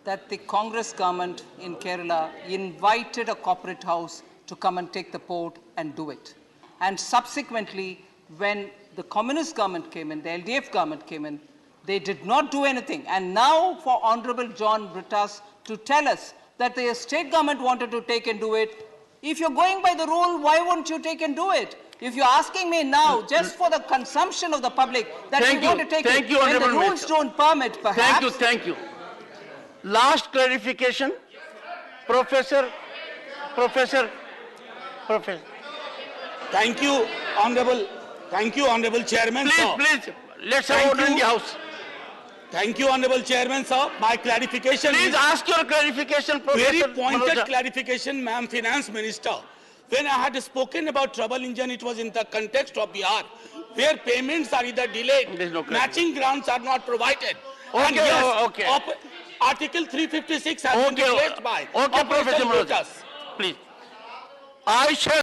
that the Congress government in Kerala invited a corporate house to come and take the port and do it. And subsequently, when the communist government came in, the LDF government came in, they did not do anything. And now for Honorable John Brittas to tell us that the state government wanted to take and do it, if you're going by the rule, why won't you take and do it? If you're asking me now, just for the consumption of the public, that Thank you want you. to take Thank it, you, when the Honorable rules Minister. don't permit, perhaps. Thank you. Last clarification, Professor. Thank you, Honorable Chairman, sir. Please, let's Thank have order in you. the House. Thank you, Honorable Chairman, sir. My clarification Please is ask your clarification, Professor. very pointed Manoja. clarification, ma'am, Finance Minister. When I had spoken about trouble engine, it was in the context of Bihar, where payments are either delayed, There is no matching grants are not provided. Okay, And yes, okay. Article 356 has been replaced by Okay, Operation Professor Manoja. Lotus. Please. I shall